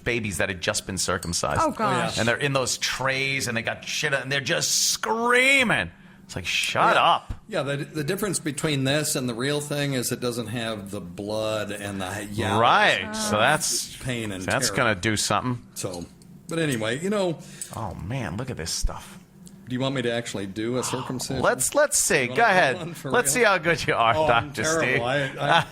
babies that had just been circumcised. Oh, gosh. And they're in those trays, and they got shit, and they're just screaming. It's like, shut up. Yeah, the difference between this and the real thing is it doesn't have the blood and the Right. So that's pain and that's terror. going to do something. So, but anyway, Oh, man, look at this stuff. do you want me to actually do a circumcision? Let's see. wanna Go do ahead. one for Let's real? see how good you are, Oh, I'm Dr. Steve. terrible.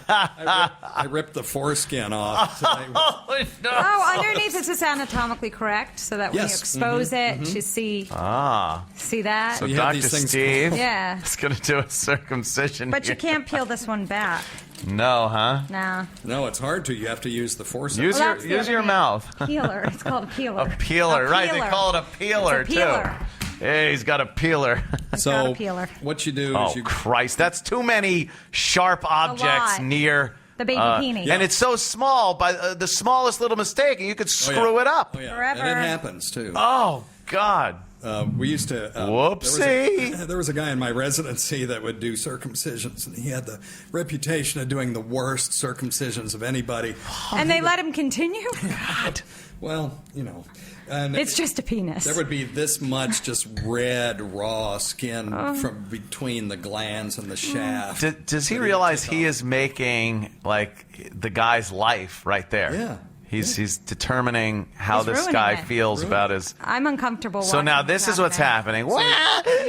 I ripped the foreskin off. today. Oh, no. Oh, underneath it's just anatomically correct, so that when you Yes. expose it, you see that. So You have Dr. these things- Steve Yeah. is going to do a circumcision But you here. can't peel this one back. No, huh? No. No, it's hard to. You have to use the forceps. Use Well, that's the use other your thing. mouth. Peeler. It's called a peeler. A peeler, right? They call it a peeler, It's a peeler. too. Hey, he's got a peeler. So not a peeler. what you do Oh, is you Christ. That's too many sharp objects lot. near The baby penis. And it's so small, by the smallest little mistake, and you could screw it up. Oh, yeah. Forever. And it happens too. Oh, God. We used to. Whoopsie. There was a guy in my residency that would do circumcisions, and he had the reputation of doing the worst circumcisions of anybody. And they let him continue? God. Well, and It's just a penis. there would be this much just red, raw skin from between the glands and the shaft. Does he that realize took he off. is making, like, the guy's life right there? Yeah. He's determining how He's this ruining guy it. feels about his... I'm uncomfortable So now this is what's happening. Wah,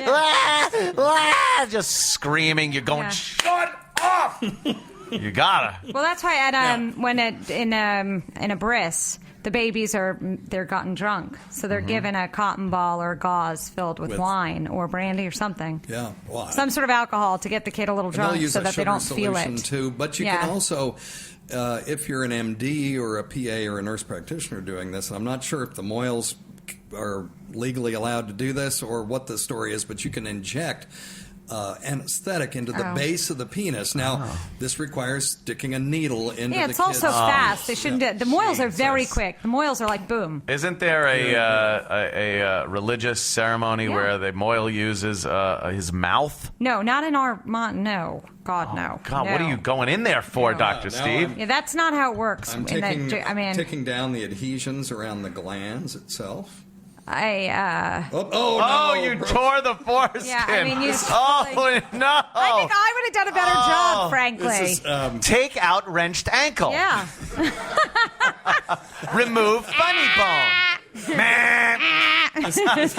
wah, wah, just screaming. You're going, Yeah. shut up! You gotta. Well, that's why at when in a bris, the babies they're gotten drunk, so they're given a cotton ball or gauze filled with wine or brandy or something. Yeah, some sort of alcohol to get the kid a little drunk so that they don't feel it. Too, but you can also, if you're an MD or a PA or a nurse practitioner doing this, and I'm not sure if the Moyles are legally allowed to do this or what the story is, but you can inject anesthetic into the base of the penis. Now, this requires sticking a needle into the kid's... Yeah, it's also fast. They shouldn't do... The Moyles are very quick. The Moyles are like, boom. Isn't there a religious ceremony where the Moyle uses his mouth? No, not in our... No. God, no. God, no. what are you going in there for, Dr. Steve? Yeah, that's not how it works. I'm taking down the adhesions around the glands itself. You No, tore the foreskin. Yeah, I mean, no. I think I would have done a better job, frankly. Take out wrenched ankle. Yeah. Remove funny bone. This is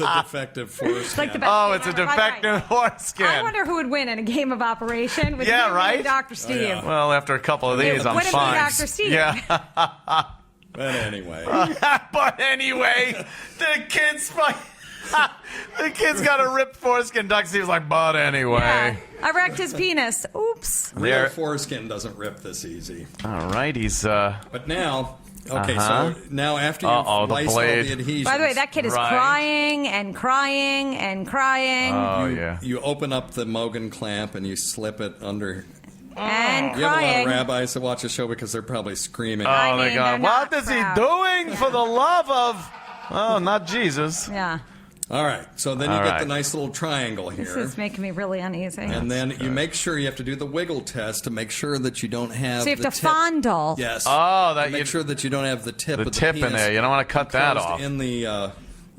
a defective foreskin. It's a defective foreskin. I wonder who would win in a game of Operation with Dr. Steve. Yeah. Well, after a couple of these, I'm fine. fine. Dr. Steve. Yeah. But anyway. The kid's got a ripped foreskin. Dr. Steve's like, but anyway. Yeah. I wrecked his penis. Oops. Real foreskin doesn't rip this easy. All right, he's... But now... Okay, so now after you slice all the adhesions... By the way, that kid is crying and crying and crying. Oh, yeah. You open up the Mogan clamp and you slip it under... And you have a lot crying. of rabbis that watch the show because they're probably screaming. Oh, my God. What is he doing for the love of... Oh, not Jesus. Yeah. All right, so then you get the nice little triangle here. This is making me really uneasy. And then you make sure you have to do the wiggle test to make sure that you don't have So you have the to tip. fondle. Yes. Oh, that make sure that you don't have the tip of the tip penis in there. You don't want to cut that off.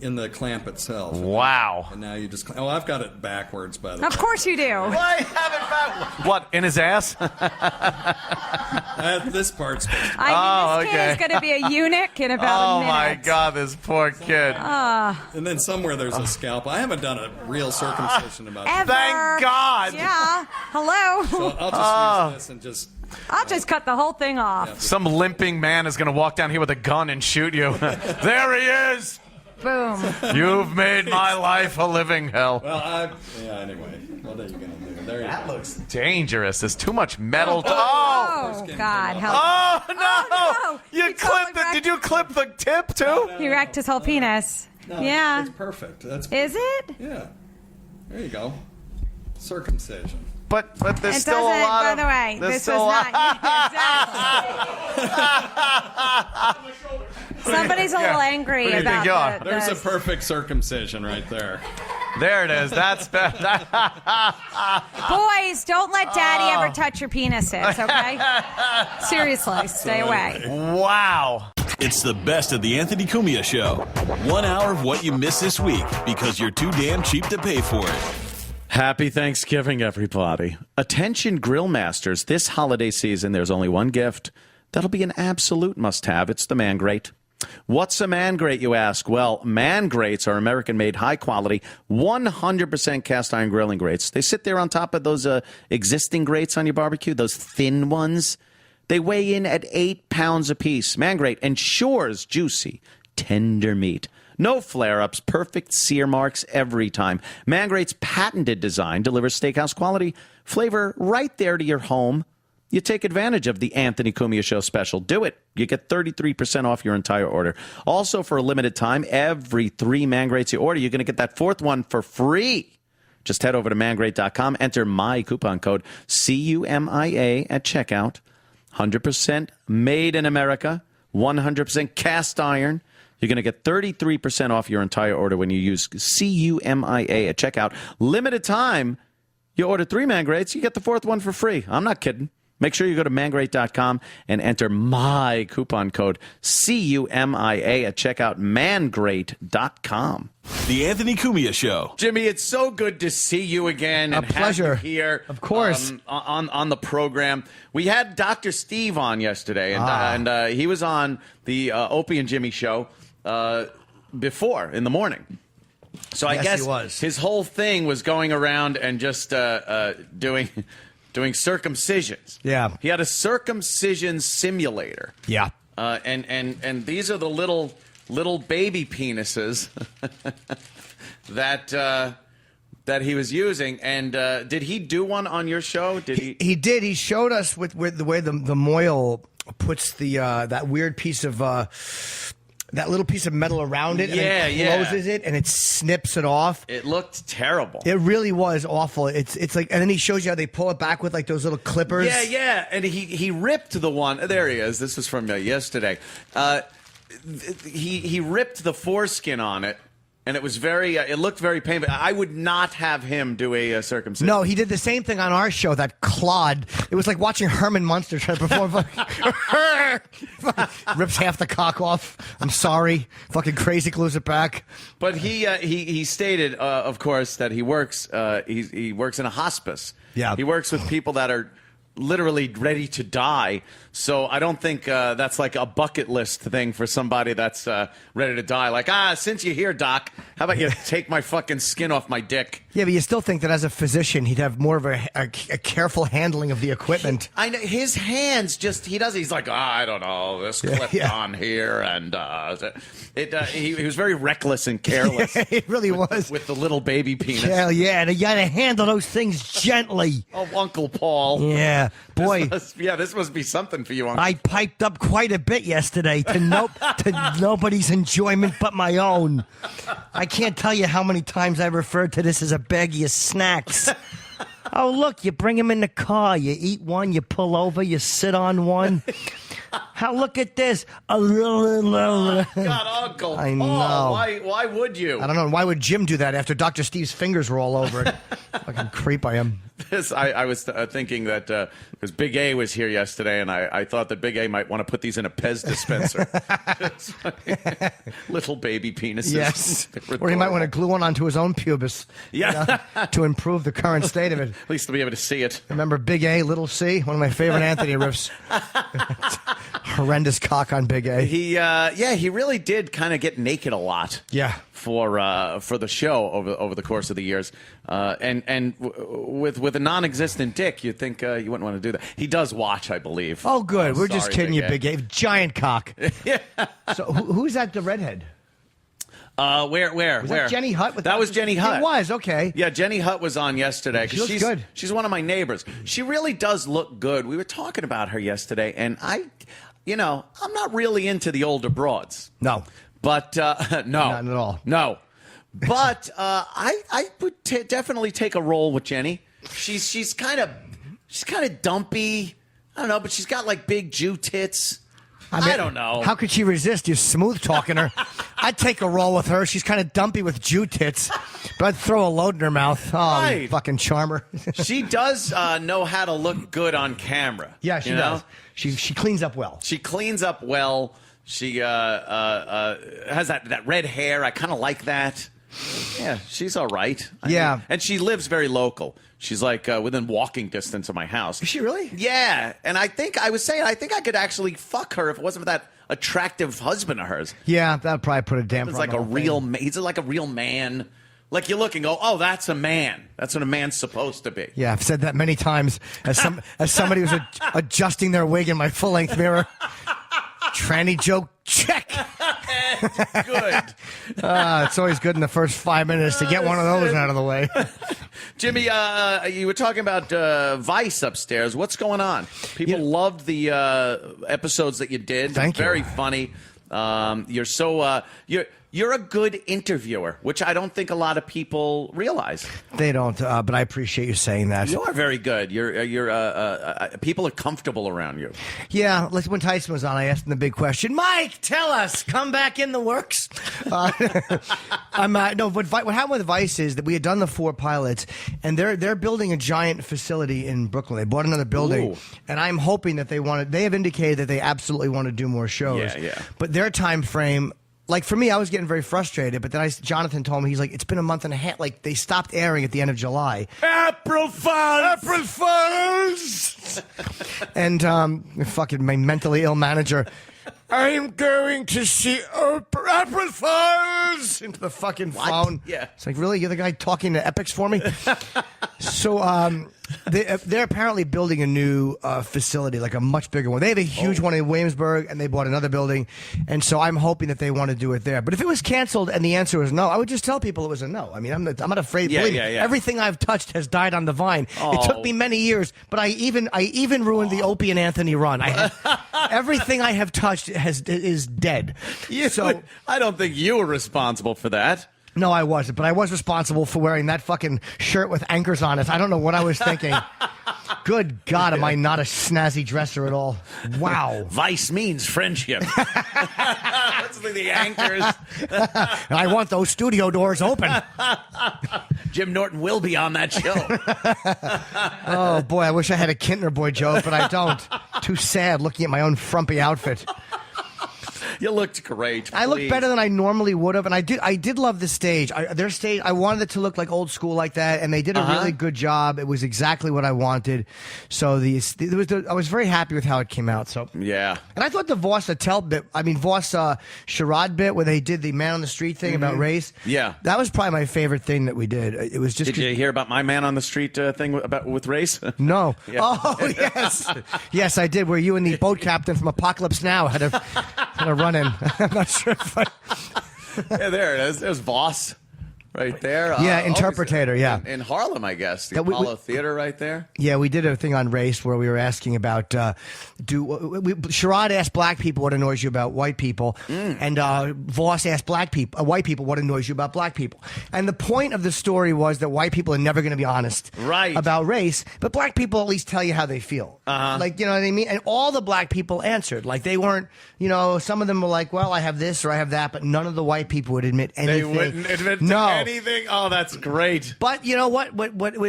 In the clamp itself. Wow. And now you just... Oh, I've got it backwards, by the way. Of course you do. Why have it back? What, in his ass? This part's... This kid is going to be a eunuch in about a minute. Oh, my God, this poor kid. And then somewhere there's a scalpel. I haven't done a real circumcision about Ever. Thank God. Yeah. Hello. So I'll just use this and just... I'll just cut the whole thing off. Some limping man is going to walk down here with a gun and shoot you. There he is. Boom. You've made my life a living hell. Well, anyway. What are you going to do? There you That go. looks dangerous. There's too much metal. Oh, God. Help. Oh, no. Oh, no. You clipped it. Did you clip the tip, too? He wrecked his whole penis. No, yeah. It's perfect. That's Is it? Yeah. There you go. Circumcision. But there's It still a doesn't, lot by of... the way, there's this still was a not... Exactly. Somebody's a little angry What do you think about you are? the... There's a perfect circumcision right there. There it is. That's best. Boys, don't let Daddy ever touch your penises, okay? Seriously, stay away. Wow. It's the best of the Anthony Cumia Show. 1 hour of what you missed this week because you're too damn cheap to pay for it. Happy Thanksgiving, everybody. Attention grill masters, this holiday season there's only one gift that'll be an absolute must-have. It's the Man Grate. What's a Man Grate, you ask? Well, Man Grates are American-made, high-quality, 100% cast-iron grilling grates. They sit there on top of those existing grates on your barbecue, those thin ones. They weigh in at 8 pounds apiece. Man Grate ensures juicy, tender meat. No flare-ups, perfect sear marks every time. Man Grate's patented design delivers steakhouse quality flavor right there to your home. You take advantage of the Anthony Cumia Show special. Do it. You get 33% off your entire order. Also, for a limited time, every 3 Man Grates you order, you're going to get that 4th one for free. Just head over to mangrate.com, enter my coupon code CUMIA at checkout. 100% made in America, 100% cast iron. You're going to get 33% off your entire order when you use CUMIA at checkout. Limited time, you order 3 Man Grates, you get the 4th one for free. I'm not kidding. Make sure you go to mangrate.com and enter my coupon code CUMIA at checkout, mangrate.com. The Anthony Cumia Show. Jimmy, it's so good to see you again. And A pleasure. Have you here, Of course. on the program. We had Dr. Steve on yesterday, and he was on the Opie and Jimmy show before in the morning. So I Yes, guess he was. his whole thing was going around and just doing circumcisions. Yeah. He had a circumcision simulator. Yeah. and these are the little baby penises that he was using. And did he do one on your show? Did he? He did. He showed us with the way the moil puts the that weird piece of that little piece of metal around it, and then closes it, and it snips it off. It looked terrible. It really was awful. It's like, and then he shows you how they pull it back with like those little clippers. Yeah. And he ripped the one. There he is. This was from yesterday. He ripped the foreskin on it. And it was it looked very painful. I would not have him do a circumcision. No, he did the same thing on our show, that clod. It was like watching Herman Munster try to perform. Rips half the cock off. I'm sorry. Fucking crazy glues it back. But he stated, of course, that he works in a hospice. Yeah. He works with people that are literally ready to die. So I don't think that's like a bucket list thing for somebody that's ready to die. Like, since you're here, Doc, how about you take my fucking skin off my dick? Yeah, but you still think that as a physician, he'd have more of a careful handling of the equipment. I know his hands he's like, I don't know, this clipped on here. And he was very reckless and careless. It really was. With the little baby penis. Hell yeah, and you got to handle those things gently. Oh, Uncle Paul. Yeah, boy. This must be something for you, Uncle. I piped up quite a bit yesterday to nobody's enjoyment but my own. I can't tell you how many times I referred to this as a baggie of snacks. Oh, look, you bring them in the car. You eat one, you pull over, you sit on one. Look at this. Oh, God, Uncle I Paul. know. Why would you? I don't know. Why would Jim do that after Dr. Steve's fingers were all over it? Fucking creep I am. I was thinking that because Big A was here yesterday, and I thought that Big A might want to put these in a Pez dispenser. Little baby penises. Yes. Or he might want to glue one onto his own pubis. Yeah. To improve the current state of it. At least to be able to see it. Remember Big A, Little C? One of my favorite Anthony riffs. Horrendous cock on Big A. He really did kind of get naked a lot. Yeah. For the show over the course of the years, and with a non-existent dick, you'd think you wouldn't want to do that. He does watch, I believe. Oh, good. We're just kidding Big you, Big A. Giant cock. Yeah. So who's that? The redhead? Where? Was that Jenny Hutt? That was Jenny Hutt. It was, okay. Yeah, Jenny Hutt was on yesterday. She looks good. She's one of my neighbors. She really does look good. We were talking about her yesterday, and I'm not really into the older broads. No. But no, not at all. No, but I would definitely take a role with Jenny. She's kind of dumpy. I don't know, but she's got like big Jew tits. I don't know. How could she resist? You're smooth talking her. I'd take a role with her. She's kind of dumpy with Jew tits, but I'd throw a load in her mouth. Oh, right. You fucking charmer. She does know how to look good on camera. Yeah, she does. She cleans up well. She cleans up well. She has that red hair. I kind of like that. Yeah, she's all right. Yeah. And she lives very local. She's like within walking distance of my house. Is she really? Yeah. And I think I could actually fuck her if it wasn't for that attractive husband of hers. Yeah, that'd probably put a damper on the whole thing. He's like a real man. Like you look and go, oh, that's a man. That's what a man's supposed to be. Yeah, I've said that many times as somebody who's adjusting their wig in my full-length mirror. Tranny joke, check. Good. It's always good in the first 5 minutes to get one of those out of the way. Jimmy, you were talking about Vice upstairs. What's going on? People loved the episodes that you did. Thank you. Very funny. You're so you're a good interviewer, which I don't think a lot of people realize. They don't, but I appreciate you saying that. You are very good. People are comfortable around you. Yeah, when Tyson was on, I asked him the big question. Mike, tell us, come back in the works. No, what happened with Vice is that we had done the 4 pilots, and they're building a giant facility in Brooklyn. They bought another building, Ooh. and I'm hoping that they have indicated that they absolutely want to do more shows. Yeah. But their time frame. Like, for me, I was getting very frustrated, but then Jonathan told me, he's like, it's been a month and a half. Like, they stopped airing at the end of July. April Fools! And fucking my mentally ill manager, I'm going to see April Fools into the fucking phone. Yeah. It's like, really? You're the guy talking to Epics for me? So They're apparently building a new facility, like a much bigger one. They have a huge one in Williamsburg, and they bought another building. And so I'm hoping that they want to do it there. But if it was canceled and the answer was no, I would just tell people it was a no. I mean, I'm not afraid. Yeah, Believe me, yeah. Everything I've touched has died on the vine. It took me many years, but I even ruined the Opie and Anthony run. Everything I have touched is dead. So I don't think you were responsible for that. No, I wasn't, but I was responsible for wearing that fucking shirt with anchors on it. I don't know what I was thinking. Good God, am I not a snazzy dresser at all? Wow. Vice means friendship. That's the anchors. I want those studio doors open. Jim Norton will be on that show. Oh, boy, I wish I had a Kintner Boy joke, but I don't. Too sad looking at my own frumpy outfit. You looked great. I looked better than I normally would have, and I did love the stage. Their stage, I wanted it to look like old school like that, and they did a really good job. It was exactly what I wanted. So I was very happy with how it came out. So yeah, and I thought the Voss charade bit where they did the man on the street thing about race. Yeah, that was probably my favorite thing that we did. It was just. Did you hear about my man on the street thing with race? No. Yeah. Oh yes, yes I did. Where you and the boat captain from Apocalypse Now had a run in. I'm not sure if yeah, there it is. There's Voss right there. Yeah, interpretator, yeah. In Harlem, I guess. The Apollo Theater right there. Yeah, we did a thing on race where we were asking about, Sherrod asked black people what annoys you about white people, and Voss asked white people what annoys you about black people. And the point of the story was that white people are never going to be honest about race, but black people at least tell you how they feel. Like, you know what I mean? And all the black people answered. Like, they weren't, some of them were like, well, I have this or I have that, but none of the white people would admit anything. They wouldn't admit anything? Oh, that's great. But you know what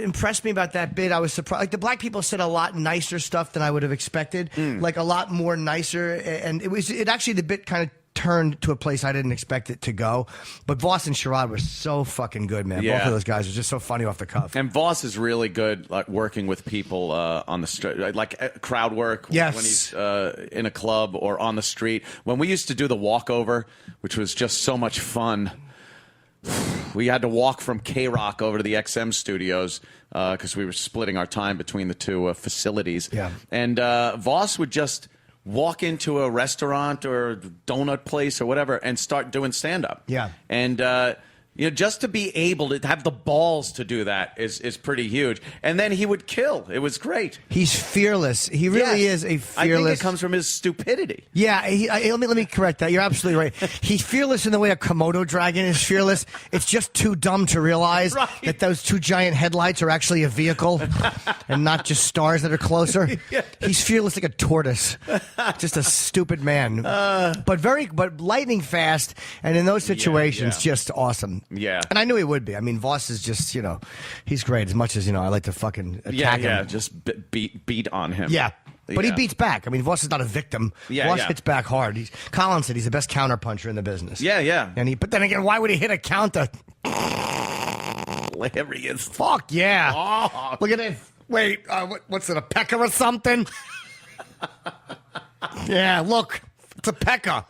impressed me about that bit, I was surprised. Like, the black people said a lot nicer stuff than I would have expected. Like, a lot more nicer. And it actually, the bit kind of turned to a place I didn't expect it to go. But Voss and Sherrod were so fucking good, man. Yeah. Both of those guys were just so funny off the cuff. And Voss is really good, like working with people on the street, like crowd work. Yes. When he's in a club or on the street. When we used to do the walkover, which was just so much fun. We had to walk from K-Rock over to the XM studios because we were splitting our time between the two facilities. Yeah. And Voss would just walk into a restaurant or donut place or whatever and start doing stand-up. Yeah. And just to be able to have the balls to do that is pretty huge. And then he would kill. It was great. He's fearless. He really is a fearless. I think it comes from his stupidity. Yeah, let me correct that. You're absolutely right. He's fearless in the way a Komodo dragon is fearless. It's just too dumb to realize that those two giant headlights are actually a vehicle and not just stars that are closer. He's fearless like a tortoise. Just a stupid man. But lightning fast, and in those situations, just awesome. Yeah. And I knew he would be. I mean, Voss is just, he's great. As much as, I like to fucking attack him. Yeah, just beat on him. Yeah. But he beats back. I mean, Voss is not a victim. Voss hits back hard. Colin said he's the best counterpuncher in the business. Yeah. But then again, why would he hit a counter? Hilarious. Fuck yeah. Oh. Look at this. Wait, what's it, a pecker or something? Yeah, look. It's a pecker.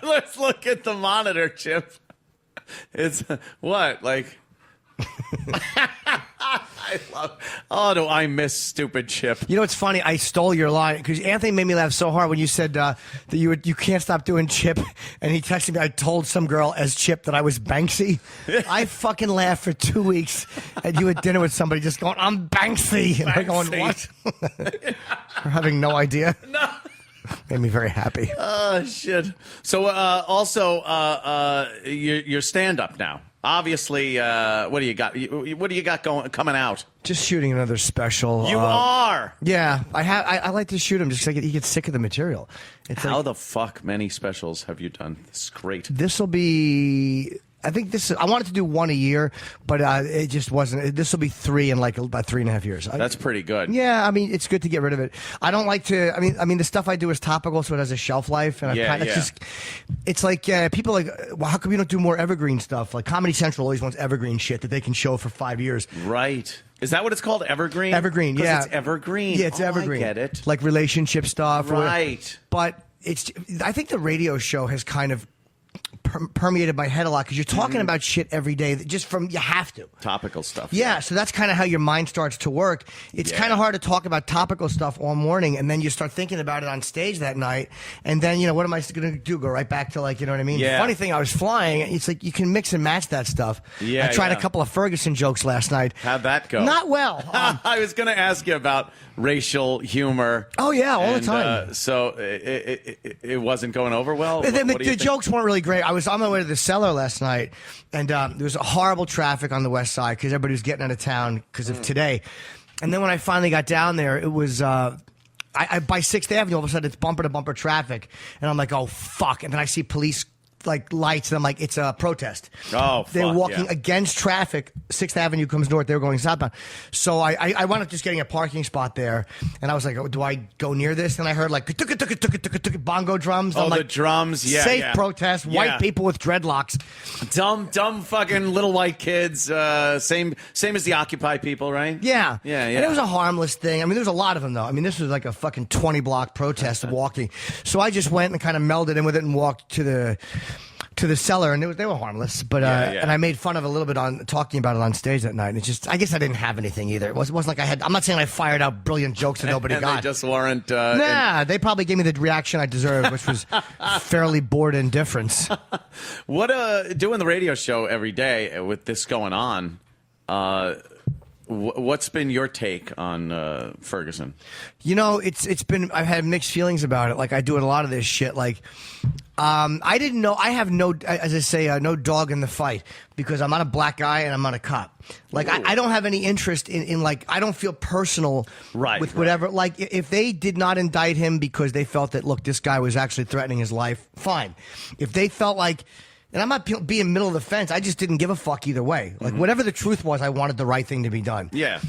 Let's look at the monitor, Chip. It's what, like... do I miss stupid Chip? It's funny. I stole your line because Anthony made me laugh so hard when you said that you can't stop doing Chip, and he texted me. I told some girl as Chip that I was Banksy. I fucking laughed for 2 weeks, and you at dinner with somebody just going, "I'm Banksy," and I'm going, "What?" We're having no idea. No. Made me very happy. Oh shit! So you're stand up now. Obviously, what do you got? What do you got coming out? Just shooting another special. You are? Yeah, I like to shoot him just because he gets sick of the material. How the fuck many specials have you done? This is great. This will be. I think I wanted to do one a year, but it just wasn't. This will be 3 in like about 3.5 years. That's pretty good. Yeah, I mean, it's good to get rid of it. I don't like to. I mean, the stuff I do is topical, so it has a shelf life, and it's like people are like, well, how come you don't do more evergreen stuff? Like Comedy Central always wants evergreen shit that they can show for 5 years. Right. Is that what it's called? Evergreen? Evergreen, yeah. It's evergreen. Yeah, it's evergreen. I get it. Like relationship stuff. Right. But I think the radio show has kind of permeated my head a lot because you're talking about shit every day that just from you have to topical stuff. Yeah, so that's kind of how your mind starts to work. It's kind of hard to talk about topical stuff all morning, and then you start thinking about it on stage that night, and then what am I going to do? Go right back to you know what I mean? Yeah. The funny thing, I was flying. It's like you can mix and match that stuff. Yeah, I tried a couple of Ferguson jokes last night. How'd that go? Not well. I was going to ask you about racial humor. Oh yeah, all the time. So it wasn't going over well. The jokes weren't really great. I was on my way to the cellar last night, and there was horrible traffic on the west side because everybody was getting out of town because of today. And then when I finally got down there, it was by 6th Avenue. All of a sudden, it's bumper to bumper traffic, and I'm like, oh fuck! And then I see police lights, and I'm like, it's a protest. Oh, they're walking against traffic. 6th Avenue comes north. They were going southbound. So I wound up just getting a parking spot there, and I was like, oh, do I go near this? And I heard bongo drums. Oh, I'm the like, drums. Yeah, safe protest. White people with dreadlocks. Dumb fucking little white kids. Same as the Occupy people, right? Yeah. And it was a harmless thing. I mean, there was a lot of them though. I mean, this was like a fucking 20-block protest of walking. So I just went and kind of melded in with it and walked to the cellar, and they were harmless, but and I made fun of it a little bit on talking about it on stage that night. And it's just, I guess I didn't have anything either. It wasn't like I had. I'm not saying I fired out brilliant jokes that nobody and got. They just weren't. They probably gave me the reaction I deserved, which was fairly bored indifference. What doing the radio show every day with this going on? What's been your take on Ferguson? It's been, I've had mixed feelings about it. Like I do a lot of this shit. Like, I didn't know, I have no, as I say, no dog in the fight because I'm not a black guy and I'm not a cop. Like I don't have any interest in like, I don't feel personal with whatever. Like if they did not indict him because they felt that, look, this guy was actually threatening his life, fine. If they felt like, and I'm not being middle of the fence. I just didn't give a fuck either way. Like whatever the truth was, I wanted the right thing to be done. Yeah.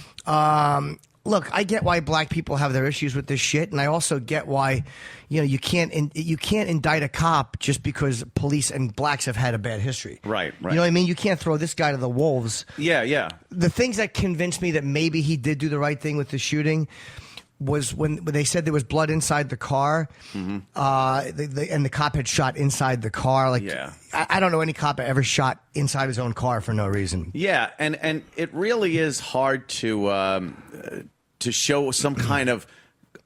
Look, I get why black people have their issues with this shit, and I also get why, you can't indict a cop just because police and blacks have had a bad history. Right. You know what I mean? You can't throw this guy to the wolves. Yeah. The things that convinced me that maybe he did do the right thing with the shooting was when they said there was blood inside the car, and the cop had shot inside the car. Like, I don't know any cop that ever shot inside his own car for no reason. Yeah, and it really is hard to show some kind of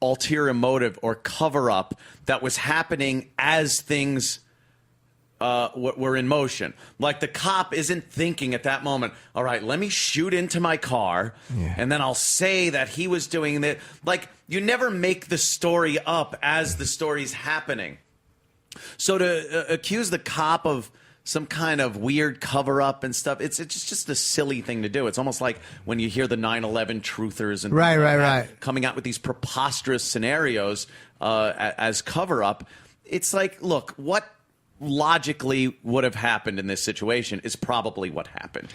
ulterior motive or cover up that was happening as things were in motion. Like the cop isn't thinking at that moment, all right, let me shoot into my car and then I'll say that he was doing that. Like you never make the story up as the story's happening. So to accuse the cop of some kind of weird cover up and stuff, it's just a silly thing to do. It's almost like when you hear the 9/11 truthers and right coming out with these preposterous scenarios as cover up. It's like, look, what logically would have happened in this situation is probably what happened.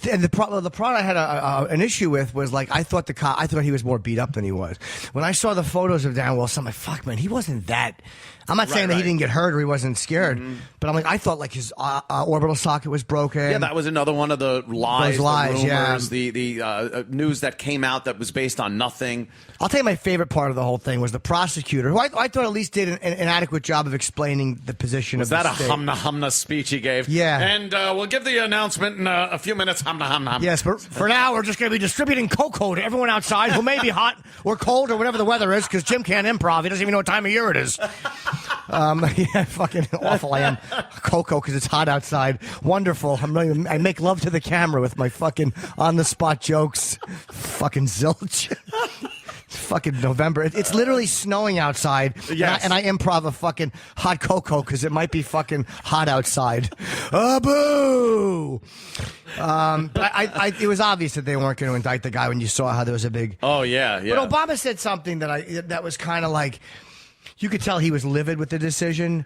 And the problem I had an issue with was like I thought he was more beat up than he was. When I saw the photos of Dan Wilson, I'm like, fuck, man, he wasn't that. I'm not saying that he didn't get hurt or he wasn't scared, but I'm like, I thought like his orbital socket was broken. Yeah, that was another one of the lies, the rumors, the news that came out that was based on nothing. I'll tell you my favorite part of the whole thing was the prosecutor, who I thought at least did an adequate job of explaining the position of the state. Was that a humna speech he gave? Yeah. And we'll give the announcement in a few minutes. Humna. Yes, but for now, we're just going to be distributing cocoa to everyone outside who may be hot or cold or whatever the weather is, because Jim can't improv. He doesn't even know what time of year it is. Yeah, fucking awful I am. Cocoa because it's hot outside. Wonderful. I make love to the camera with my fucking on-the-spot jokes. Fucking zilch. Fucking November. It's literally snowing outside. Yes. And I improv a fucking hot cocoa because it might be fucking hot outside. Boo! But it was obvious that they weren't going to indict the guy when you saw how there was a big... Oh, yeah. But Obama said something that was kind of like... You could tell he was livid with the decision.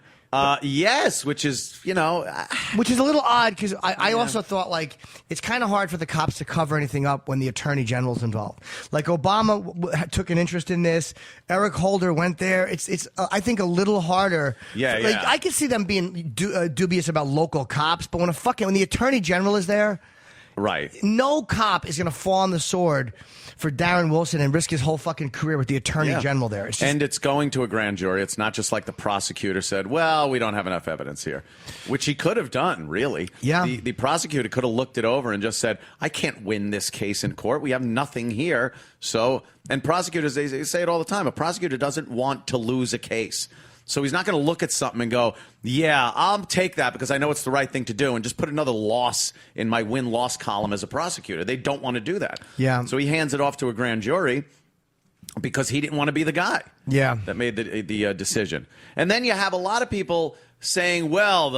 Yes, which is, Which is a little odd because I also thought, like, it's kind of hard for the cops to cover anything up when the attorney general's involved. Like, Obama took an interest in this. Eric Holder went there. It's I think, a little harder. Yeah. I could see them being dubious about local cops, but when the attorney general is there, Right. No cop is going to fall on the sword for Darren Wilson and risk his whole fucking career with the attorney general there. And it's going to a grand jury. It's not just like the prosecutor said, well, we don't have enough evidence here, which he could have done, really. Yeah. The prosecutor could have looked it over and just said, I can't win this case in court. We have nothing here. So, and prosecutors, they say it all the time. A prosecutor doesn't want to lose a case. So he's not going to look at something and go, yeah, I'll take that because I know it's the right thing to do and just put another loss in my win-loss column as a prosecutor. They don't want to do that. Yeah. So he hands it off to a grand jury because he didn't want to be the guy that made the decision. And then you have a lot of people saying, well,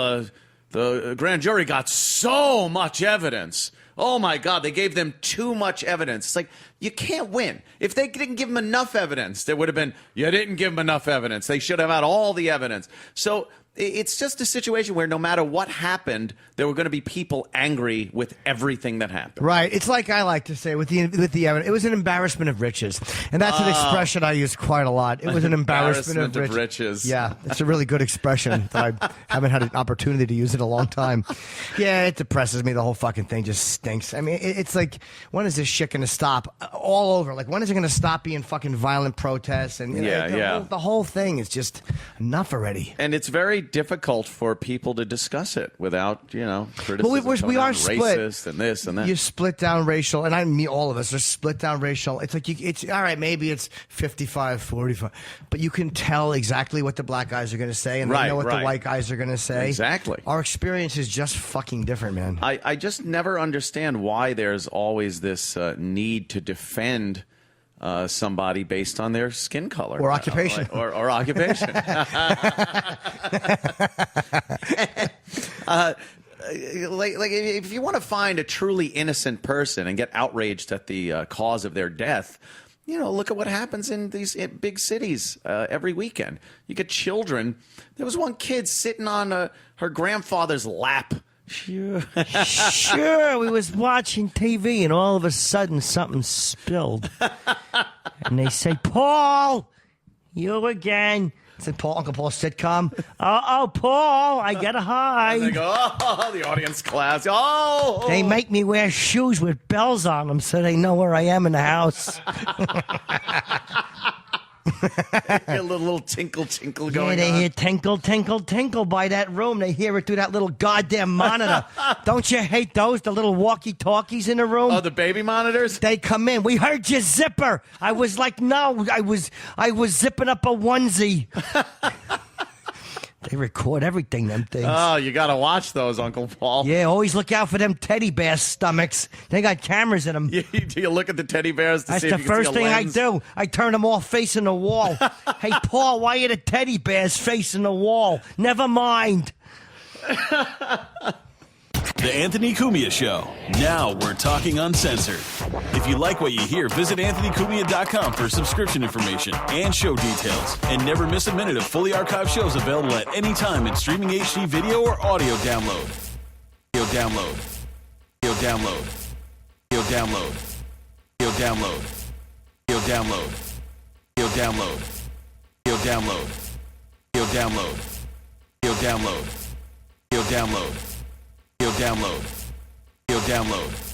the grand jury got so much evidence. Oh, my God, they gave them too much evidence. It's like, you can't win. If they didn't give them enough evidence, there would have been, you didn't give them enough evidence. They should have had all the evidence. So it's just a situation where no matter what happened, there were going to be people angry with everything that happened. Right. It's like I like to say with the evidence, it was an embarrassment of riches. And that's an expression I use quite a lot. It was an embarrassment of riches. Yeah, it's a really good expression that I haven't had an opportunity to use in a long time. Yeah, it depresses me. The whole fucking thing just stinks. I mean, it's like, when is this shit going to stop? All over. Like, when is it going to stop being fucking violent protests? And the whole thing is just enough already. And it's very difficult for people to discuss it without, criticism. But we are split. Racist and this and that. You split down racial, and all of us are split down racial. It's like, it's all right, maybe it's 55-45, but you can tell exactly what the black guys are going to say, and they know what the white guys are going to say. Exactly. Our experience is just fucking different, man. I just never understand why there's always this need to defend somebody based on their skin color or occupation or occupation. Like if you want to find a truly innocent person and get outraged at the cause of their death, look at what happens in these big cities every weekend. You get children. There was one kid sitting on her grandfather's lap. Sure, we was watching TV and all of a sudden something spilled. And they say, Paul, you again. I said, Uncle Paul's sitcom. Oh, Paul, I gotta hide. And they go, oh, the audience claps. Oh. They make me wear shoes with bells on them so they know where I am in the house. A little tinkle going on. Yeah, they hear tinkle, tinkle, tinkle by that room. They hear it through that little goddamn monitor. Don't you hate those? The little walkie-talkies in the room? Oh, the baby monitors? They come in. We heard your zipper. I was like, no, I was zipping up a onesie. They record everything, them things. Oh, you got to watch those, Uncle Paul. Yeah, always look out for them teddy bear stomachs. They got cameras in them. Do you look at the teddy bears to That's see if the you can first see a thing lens? I do. I turn them all facing the wall. Hey, Paul, why are the teddy bears facing the wall? Never mind. The Anthony Cumia Show. Now we're talking uncensored. If you like what you hear, visit AnthonyCumia.com for subscription information and show details. And never miss a minute of fully archived shows available at any time in streaming HD video or audio download. Video download. Video download. Video download. Video download. Video download. Video download. Video download. Video download. Video download. Video download. Video download. Video download.